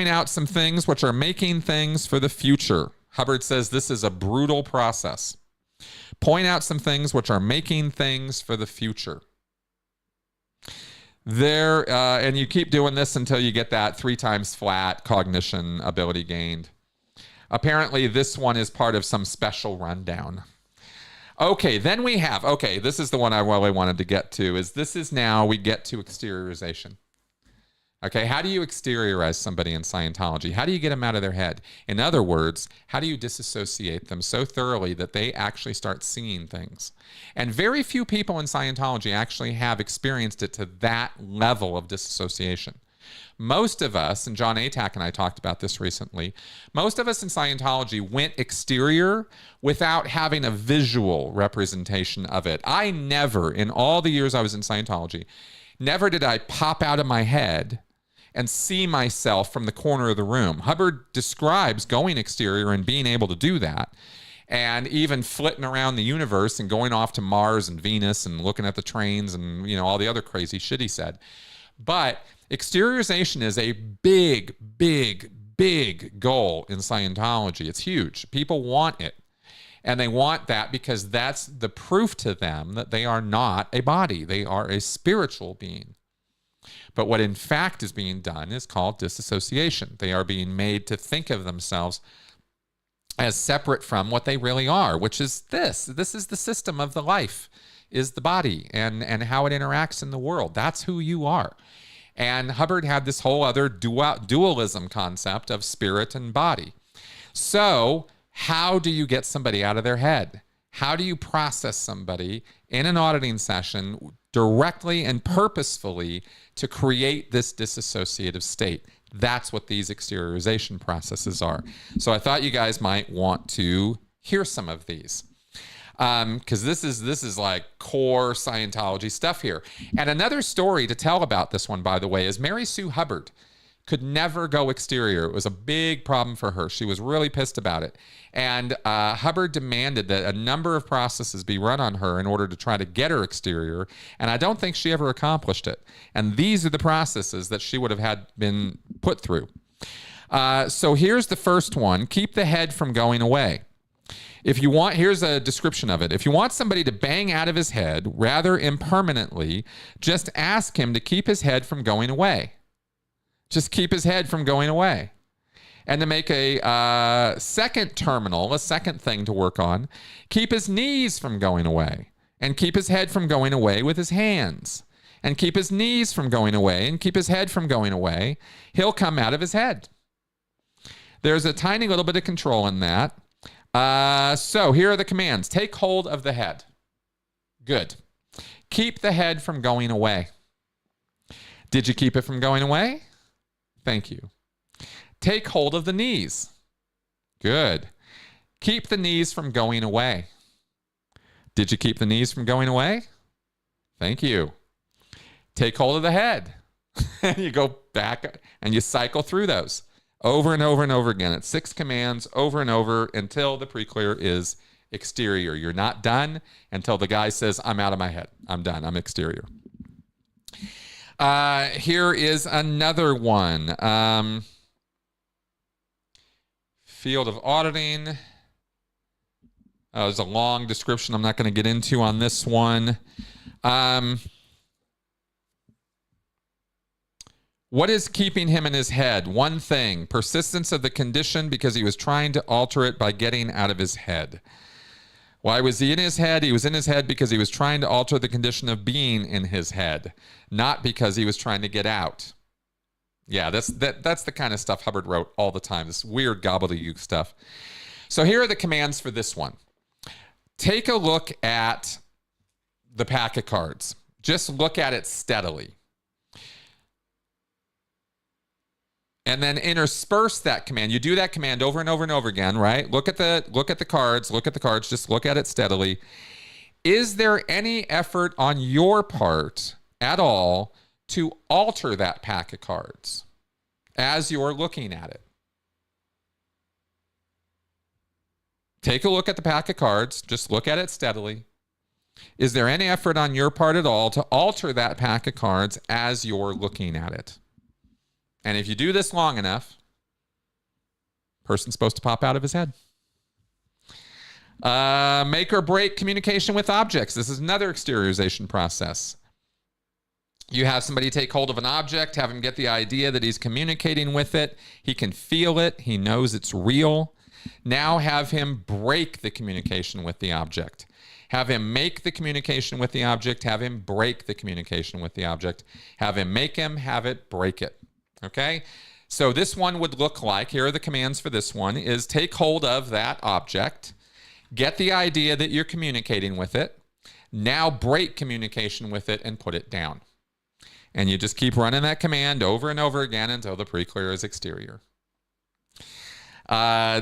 out some things which are making things for the future. Hubbard says this is a brutal process. Point out some things which are making things for the future. And you keep doing this until you get that 3 times flat cognition ability gained. Apparently, this one is part of some special rundown. Okay, then we have, this is the one I really wanted to get to, now we get to exteriorization. Okay, how do you exteriorize somebody in Scientology? How do you get them out of their head? In other words, how do you disassociate them so thoroughly that they actually start seeing things? And very few people in Scientology actually have experienced it to that level of disassociation. Most of us, and John Atack and I talked about this recently, most of us in Scientology went exterior without having a visual representation of it. I never, in all the years I was in Scientology, never did I pop out of my head and see myself from the corner of the room. Hubbard describes going exterior and being able to do that, and even flitting around the universe and going off to Mars and Venus and looking at the trains and, you know, all the other crazy shit he said. But exteriorization is a big, big, big goal in Scientology. It's huge. People want it. And they want that because that's the proof to them that they are not a body. They are a spiritual being. But what in fact is being done is called disassociation. They are being made to think of themselves as separate from what they really are, which is this. This is the system of the life, is the body and how it interacts in the world. That's who you are. And Hubbard had this whole other dualism concept of spirit and body. So how do you get somebody out of their head? How do you process somebody in an auditing session directly and purposefully to create this disassociative state? That's what these exteriorization processes are. So I thought you guys might want to hear some of these. Because this is like core Scientology stuff here. And another story to tell about this one, by the way, is Mary Sue Hubbard could never go exterior. It was a big problem for her. She was really pissed about it. And Hubbard demanded that a number of processes be run on her in order to try to get her exterior. And I don't think she ever accomplished it. And these are the processes that she would have had been put through. So here's the first one. Keep the head from going away. If you want, here's a description of it. If you want somebody to bang out of his head rather impermanently, just ask him to keep his head from going away. Just keep his head from going away. And to make a second terminal, a second thing to work on, keep his knees from going away. And keep his head from going away with his hands. And keep his knees from going away and keep his head from going away. He'll come out of his head. There's a tiny little bit of control in that. So here are the commands. Take hold of the head. Good. Keep the head from going away. Did you keep it from going away? Thank you. Take hold of the knees. Good. Keep the knees from going away. Did you keep the knees from going away? Thank you. Take hold of the head. You go back and you cycle through those over and over and over again. It's 6 commands over and over until the pre-clear is exterior. You're not done until the guy says, I'm out of my head. I'm done. I'm exterior. Here is another one. Field of auditing. There's a long description I'm not going to get into on this one. What is keeping him in his head? One thing, persistence of the condition because he was trying to alter it by getting out of his head. Why was he in his head? He was in his head because he was trying to alter the condition of being in his head, not because he was trying to get out. Yeah, that's the kind of stuff Hubbard wrote all the time, this weird gobbledygook stuff. So here are the commands for this one. Take a look at the pack of cards. Just look at it steadily. And then intersperse that command. You do that command over and over and over again, right? Look at the cards, just look at it steadily. Is there any effort on your part at all to alter that pack of cards as you're looking at it? Take a look at the pack of cards, just look at it steadily. Is there any effort on your part at all to alter that pack of cards as you're looking at it? And if you do this long enough, person's supposed to pop out of his head. Make or break communication with objects. This is another exteriorization process. You have somebody take hold of an object, have him get the idea that he's communicating with it. He can feel it. He knows it's real. Now have him break the communication with the object. Have him make the communication with the object. Have him break the communication with the object. Have him make him, have it, break it. Okay, so this one would look like, here are the commands for this one, is take hold of that object, get the idea that you're communicating with it, now break communication with it and put it down. And you just keep running that command over and over again until the pre-clear is exterior.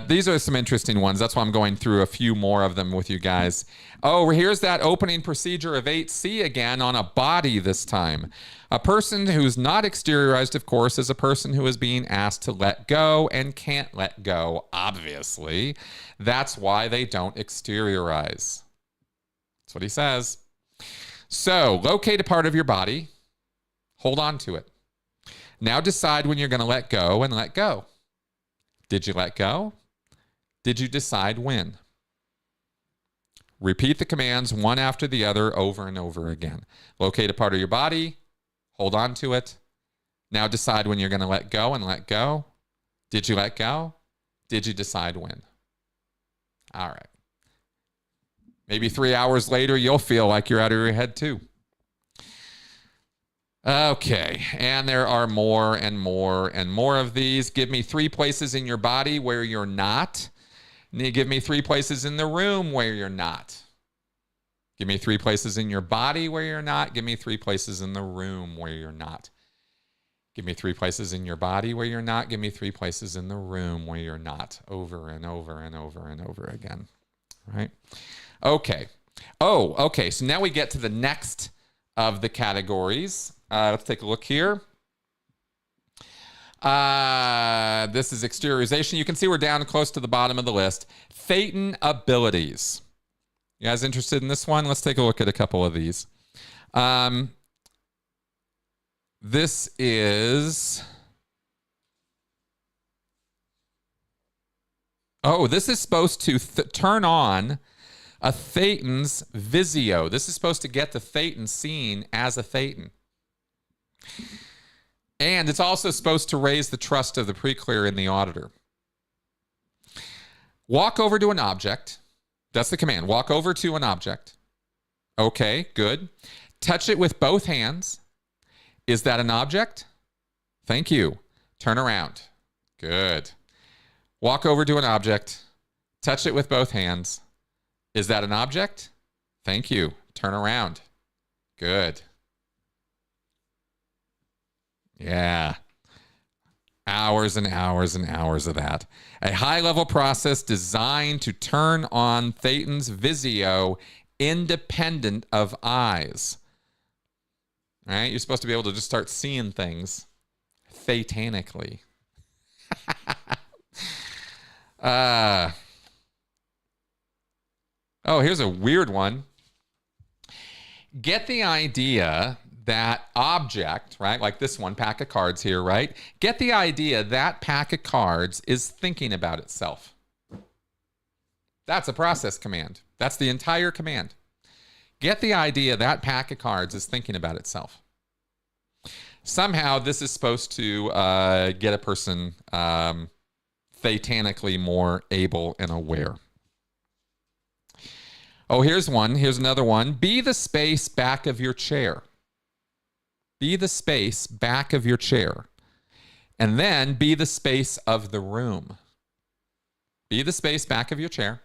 These are some interesting ones. That's why I'm going through a few more of them with you guys. Oh, here's that opening procedure of 8C again on a body this time. A person who's not exteriorized, of course, is a person who is being asked to let go and can't let go, obviously. That's why they don't exteriorize. That's what he says. So, locate a part of your body. Hold on to it. Now decide when you're going to let go and let go. Did you let go? Did you decide when? Repeat the commands one after the other over and over again. Locate a part of your body. Hold on to it. Now decide when you're going to let go and let go. Did you let go? Did you decide when? All right. Maybe 3 hours later, you'll feel like you're out of your head too. Okay, and there are more and more and more of these. Give me 3 places in your body where you're not. Give me 3 places in the room where you're not. Give me 3 places in your body where you're not. Give me 3 places in the room where you're not. Give me 3 places in your body where you're not. Give me 3 places in the room where you're not. Over and over and over and over again. All right? Okay. Oh, okay. So now we get to the next of the categories. Let's take a look here. This is exteriorization. You can see we're down close to the bottom of the list. Thetan abilities. You guys interested in this one? Let's take a look at a couple of these. This is... Oh, this is supposed to turn on a Thetan's visio. This is supposed to get the Thetan seen as a Thetan. And it's also supposed to raise the trust of the pre-clear in the auditor. Walk over to an object. That's the command. Walk over to an object. Okay, good. Touch it with both hands. Is that an object? Thank you. Turn around. Good. Walk over to an object. Touch it with both hands. Is that an object? Thank you. Turn around. Good. Yeah. Hours and hours and hours of that. A high-level process designed to turn on Thetan's Visio independent of eyes. All right? You're supposed to be able to just start seeing things thetanically. Oh, here's a weird one. Get the idea that object, right? Like this one, pack of cards here, right? Get the idea that pack of cards is thinking about itself. That's a process command. That's the entire command. Get the idea that pack of cards is thinking about itself. Somehow this is supposed to get a person thetanically more able and aware. Oh, here's one. Here's another one. Be the space back of your chair. Be the space back of your chair. And then be the space of the room. Be the space back of your chair.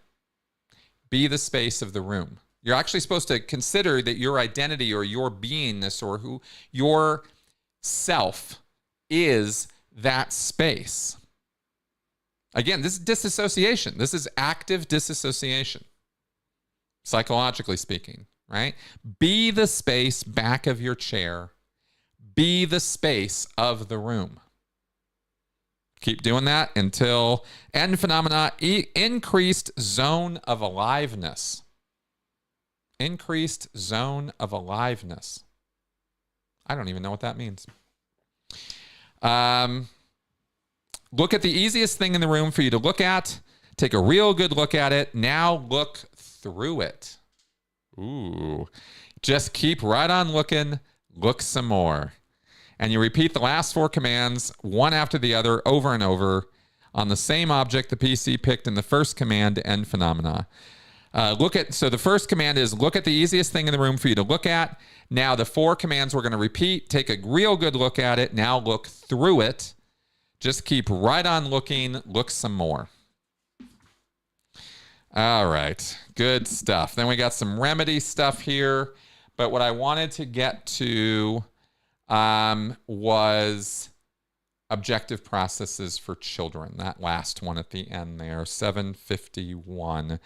Be the space of the room. You're actually supposed to consider that your identity or your beingness or who your self is that space. Again, this is disassociation. This is active disassociation. Psychologically speaking, right? Be the space back of your chair. Be the space of the room. Keep doing that until end phenomena, increased zone of aliveness. Increased zone of aliveness. I don't even know what that means. Look at the easiest thing in the room for you to look at. Take a real good look at it. Now look through it. Ooh. Just keep right on looking. Look some more. And you repeat the last 4 commands, one after the other, over and over, on the same object the PC picked in the first command, end phenomena. So the first command is look at the easiest thing in the room for you to look at. Now the 4 commands we're going to repeat. Take a real good look at it. Now look through it. Just keep right on looking. Look some more. All right. Good stuff. Then we got some remedy stuff here. But what I wanted to get to was objective processes for children. That last one at the end there, 751.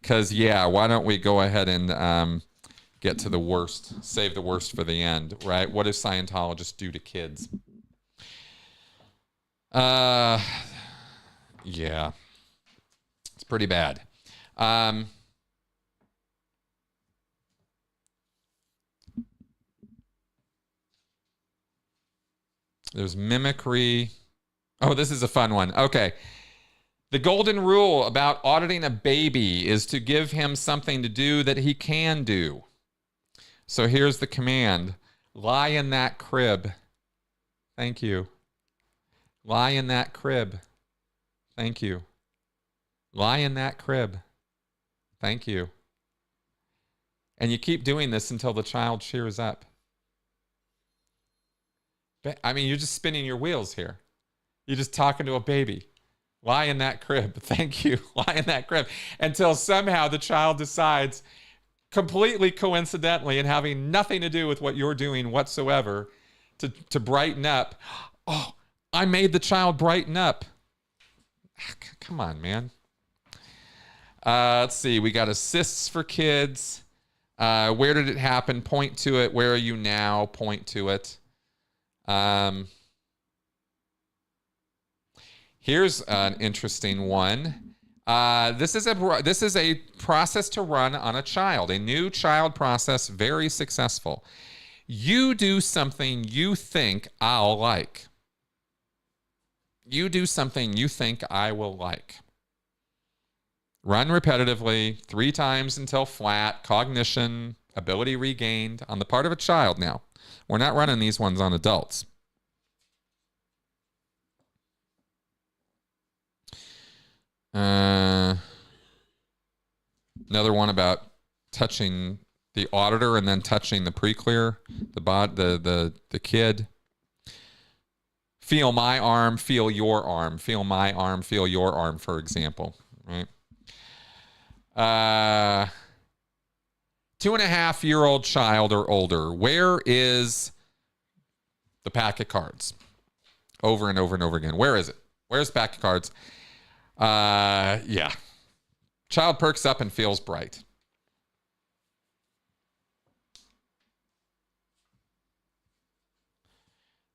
Because, yeah, why don't we go ahead and get to the worst, save the worst for the end, right? What do Scientologists do to kids? Yeah, it's pretty bad. There's mimicry. Oh, this is a fun one. Okay. The golden rule about auditing a baby is to give him something to do that he can do. So here's the command. Lie in that crib. Thank you. Lie in that crib. Thank you. Lie in that crib. Thank you. And you keep doing this until the child cheers up. I mean, you're just spinning your wheels here. You're just talking to a baby. Lie in that crib. Thank you. Lie in that crib. Until somehow the child decides, completely coincidentally and having nothing to do with what you're doing whatsoever, to brighten up. Oh, I made the child brighten up. Come on, man. Let's see. We got assists for kids. Where did it happen? Point to it. Where are you now? Point to it. Here's an interesting one. This is a process to run on a child, a new child process, very successful. You do something you think I'll like. You do something you think I will like. Run repetitively, 3 times until flat, cognition, ability regained on the part of a child now. We're not running these ones on adults. Another one about touching the auditor and then touching the pre-clear, the kid. feel my arm, feel your arm, feel my arm, feel your arm, for example, right? 2.5-year-old child or older, where is the pack of cards? Over and over and over again. Where is it? Where's the pack of cards? Yeah. Child perks up and feels bright.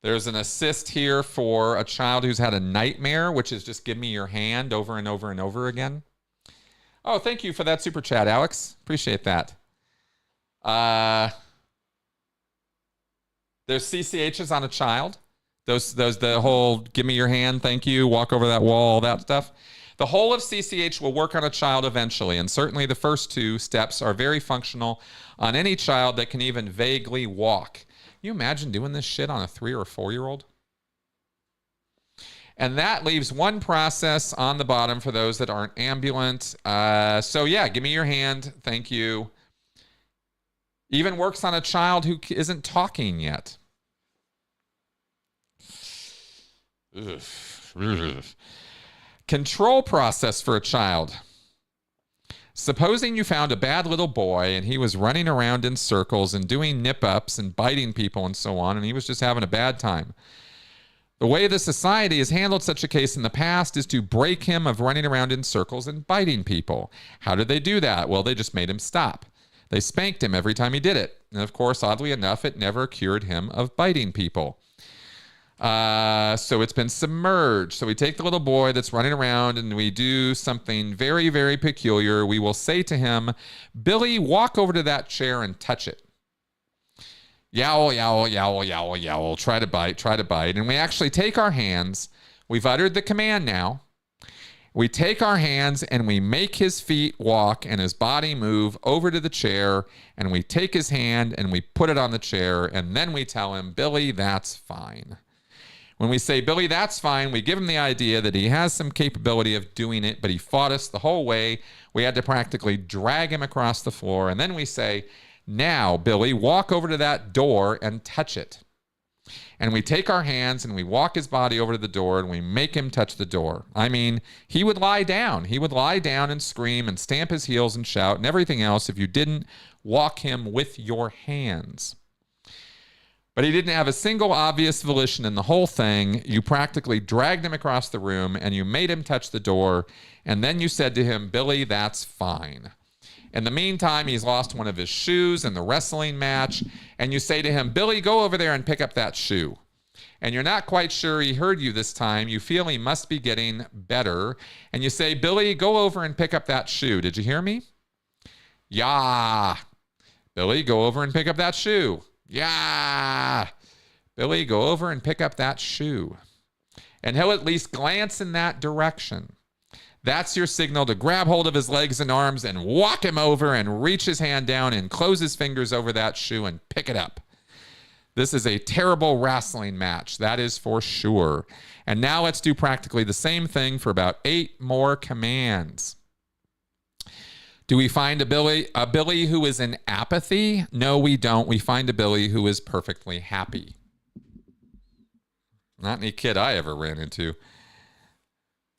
There's an assist here for a child who's had a nightmare, which is just give me your hand over and over and over again. Oh, thank you for that super chat, Alex. Appreciate that. There's CCHs on a child. The whole give me your hand, thank you, walk over that wall, all that stuff. The whole of CCH will work on a child eventually, and certainly the first two steps are very functional on any child that can even vaguely walk. Can you imagine doing this shit on a 3 or 4-year-old? And that leaves one process on the bottom for those that aren't ambulant. So yeah, give me your hand, thank you. Even works on a child who isn't talking yet. Ugh. Control process for a child. Supposing you found a bad little boy and he was running around in circles and doing nip-ups and biting people and so on, and he was just having a bad time. The way the society has handled such a case in the past is to break him of running around in circles and biting people. How did they do that? Well, they just made him stop. They spanked him every time he did it. And of course, oddly enough, it never cured him of biting people. So it's been submerged. So we take the little boy that's running around and we do something very, very peculiar. We will say to him, Billy, walk over to that chair and touch it. Yowl, yowl, yowl, yowl, yowl. Try to bite, try to bite. And we actually take our hands. We've uttered the command now. We take our hands and we make his feet walk and his body move over to the chair. And we take his hand and we put it on the chair. And then we tell him, Billy, that's fine. When we say, Billy, that's fine, we give him the idea that he has some capability of doing it, but he fought us the whole way. We had to practically drag him across the floor. And then we say, now, Billy, walk over to that door and touch it. And we take our hands and we walk his body over to the door and we make him touch the door. I mean, he would lie down. He would lie down and scream and stamp his heels and shout and everything else if you didn't walk him with your hands. But he didn't have a single obvious volition in the whole thing. You practically dragged him across the room and you made him touch the door. And then you said to him, Billy, that's fine. In the meantime, he's lost one of his shoes in the wrestling match. And you say to him, Billy, go over there and pick up that shoe. And you're not quite sure he heard you this time. You feel he must be getting better. And you say, Billy, go over and pick up that shoe. Did you hear me? Yeah. Billy, go over and pick up that shoe. Yeah. Billy, go over and pick up that shoe. And he'll at least glance in that direction. That's your signal to grab hold of his legs and arms and walk him over and reach his hand down and close his fingers over that shoe and pick it up. This is a terrible wrestling match, that is for sure. And now let's do practically the same thing for about 8 more commands. Do we find a Billy who is in apathy? No, we don't. We find a Billy who is perfectly happy. Not any kid I ever ran into.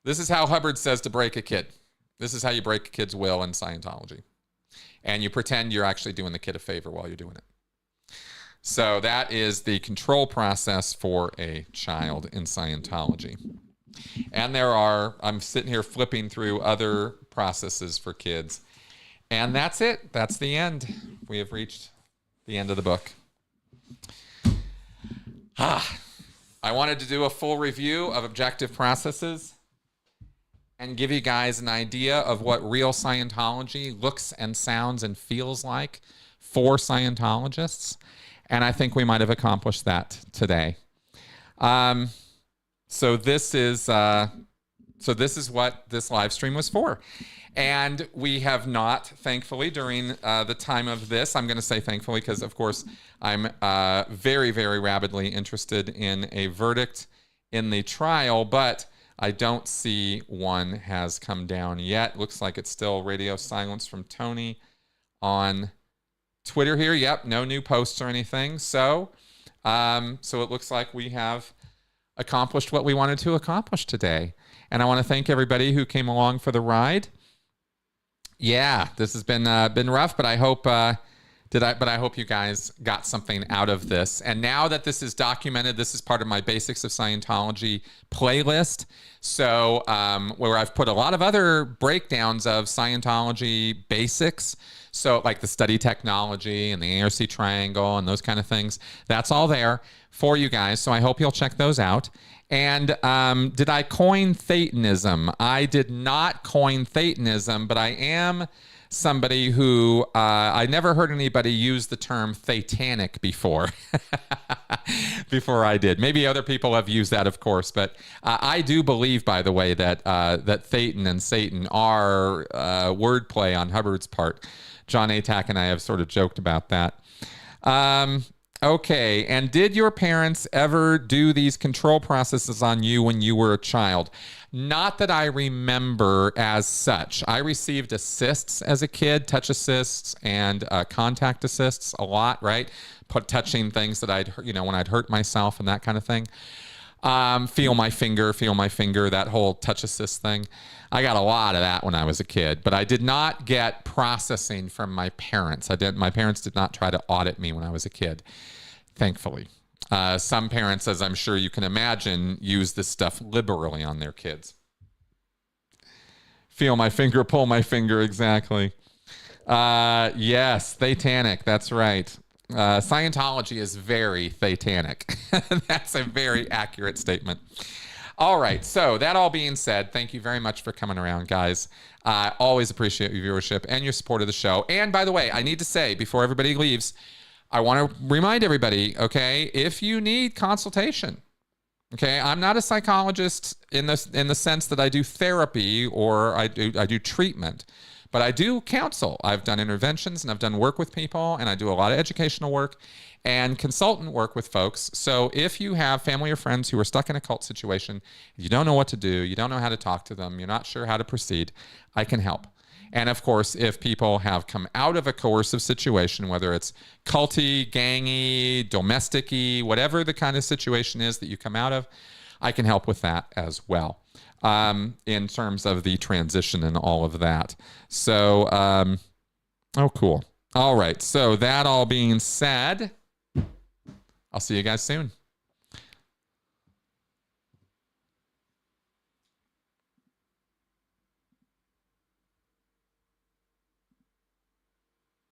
This is how Hubbard says to break a kid. This is how you break a kid's will in Scientology. And you pretend you're actually doing the kid a favor while you're doing it. So that is the control process for a child in Scientology. And I'm sitting here flipping through other processes for kids. And that's it. That's the end. We have reached the end of the book. I wanted to do a full review of objective processes and give you guys an idea of what real Scientology looks and sounds and feels like for Scientologists. And I think we might have accomplished that today. So this is what this live stream was for. And we have not, thankfully, during the time of this, I'm going to say thankfully because, of course, I'm very, very rabidly interested in a verdict in the trial, but I don't see one has come down yet. Looks like it's still radio silence from Tony on Twitter here. Yep, no new posts or anything. So it looks like we have accomplished what we wanted to accomplish today. And I want to thank everybody who came along for the ride. Yeah, this has been rough, but I hope I hope you guys got something out of this. And now that this is documented, this is part of my Basics of Scientology playlist. So where I've put a lot of other breakdowns of Scientology basics. So like the study technology and the ARC triangle and those kind of things. That's all there for you guys. So I hope you'll check those out. And did I coin Thetanism? I did not coin Thetanism, but I am somebody who I never heard anybody use the term Thetanic before. Before I did. Maybe other people have used that, of course, but I do believe, by the way, that that Thetan and Satan are wordplay on Hubbard's part. John Atack and I have sort of joked about that. Okay, and did your parents ever do these control processes on you when you were a child? Not that I remember as such. I received assists as a kid, touch assists and contact assists a lot, right? Touching things that I'd, when I'd hurt myself and that kind of thing. Feel my finger, that whole touch assist thing. I got a lot of that when I was a kid, but I did not get processing from my parents. My parents did not try to audit me when I was a kid, thankfully. Some parents, as I'm sure you can imagine, use this stuff liberally on their kids. Feel my finger, pull my finger, exactly. Yes, Thetanic, that's right. Scientology is very Thetanic. That's a very accurate statement. All right, so that all being said, thank you very much for coming around, guys. Always appreciate your viewership and your support of the show. And by the way, I need to say, before everybody leaves, I want to remind everybody, okay, if you need consultation, okay, I'm not a psychologist in the sense that I do therapy or I do treatment, but I do counsel. I've done interventions and I've done work with people, and I do a lot of educational work and consultant work with folks. So if you have family or friends who are stuck in a cult situation, you don't know what to do, you don't know how to talk to them, you're not sure how to proceed, I can help. And of course, if people have come out of a coercive situation, whether it's culty, gangy, domestic-y, whatever the kind of situation is that you come out of, I can help with that as well, in terms of the transition and all of that. So, oh, cool. All right. So that all being said, I'll see you guys soon.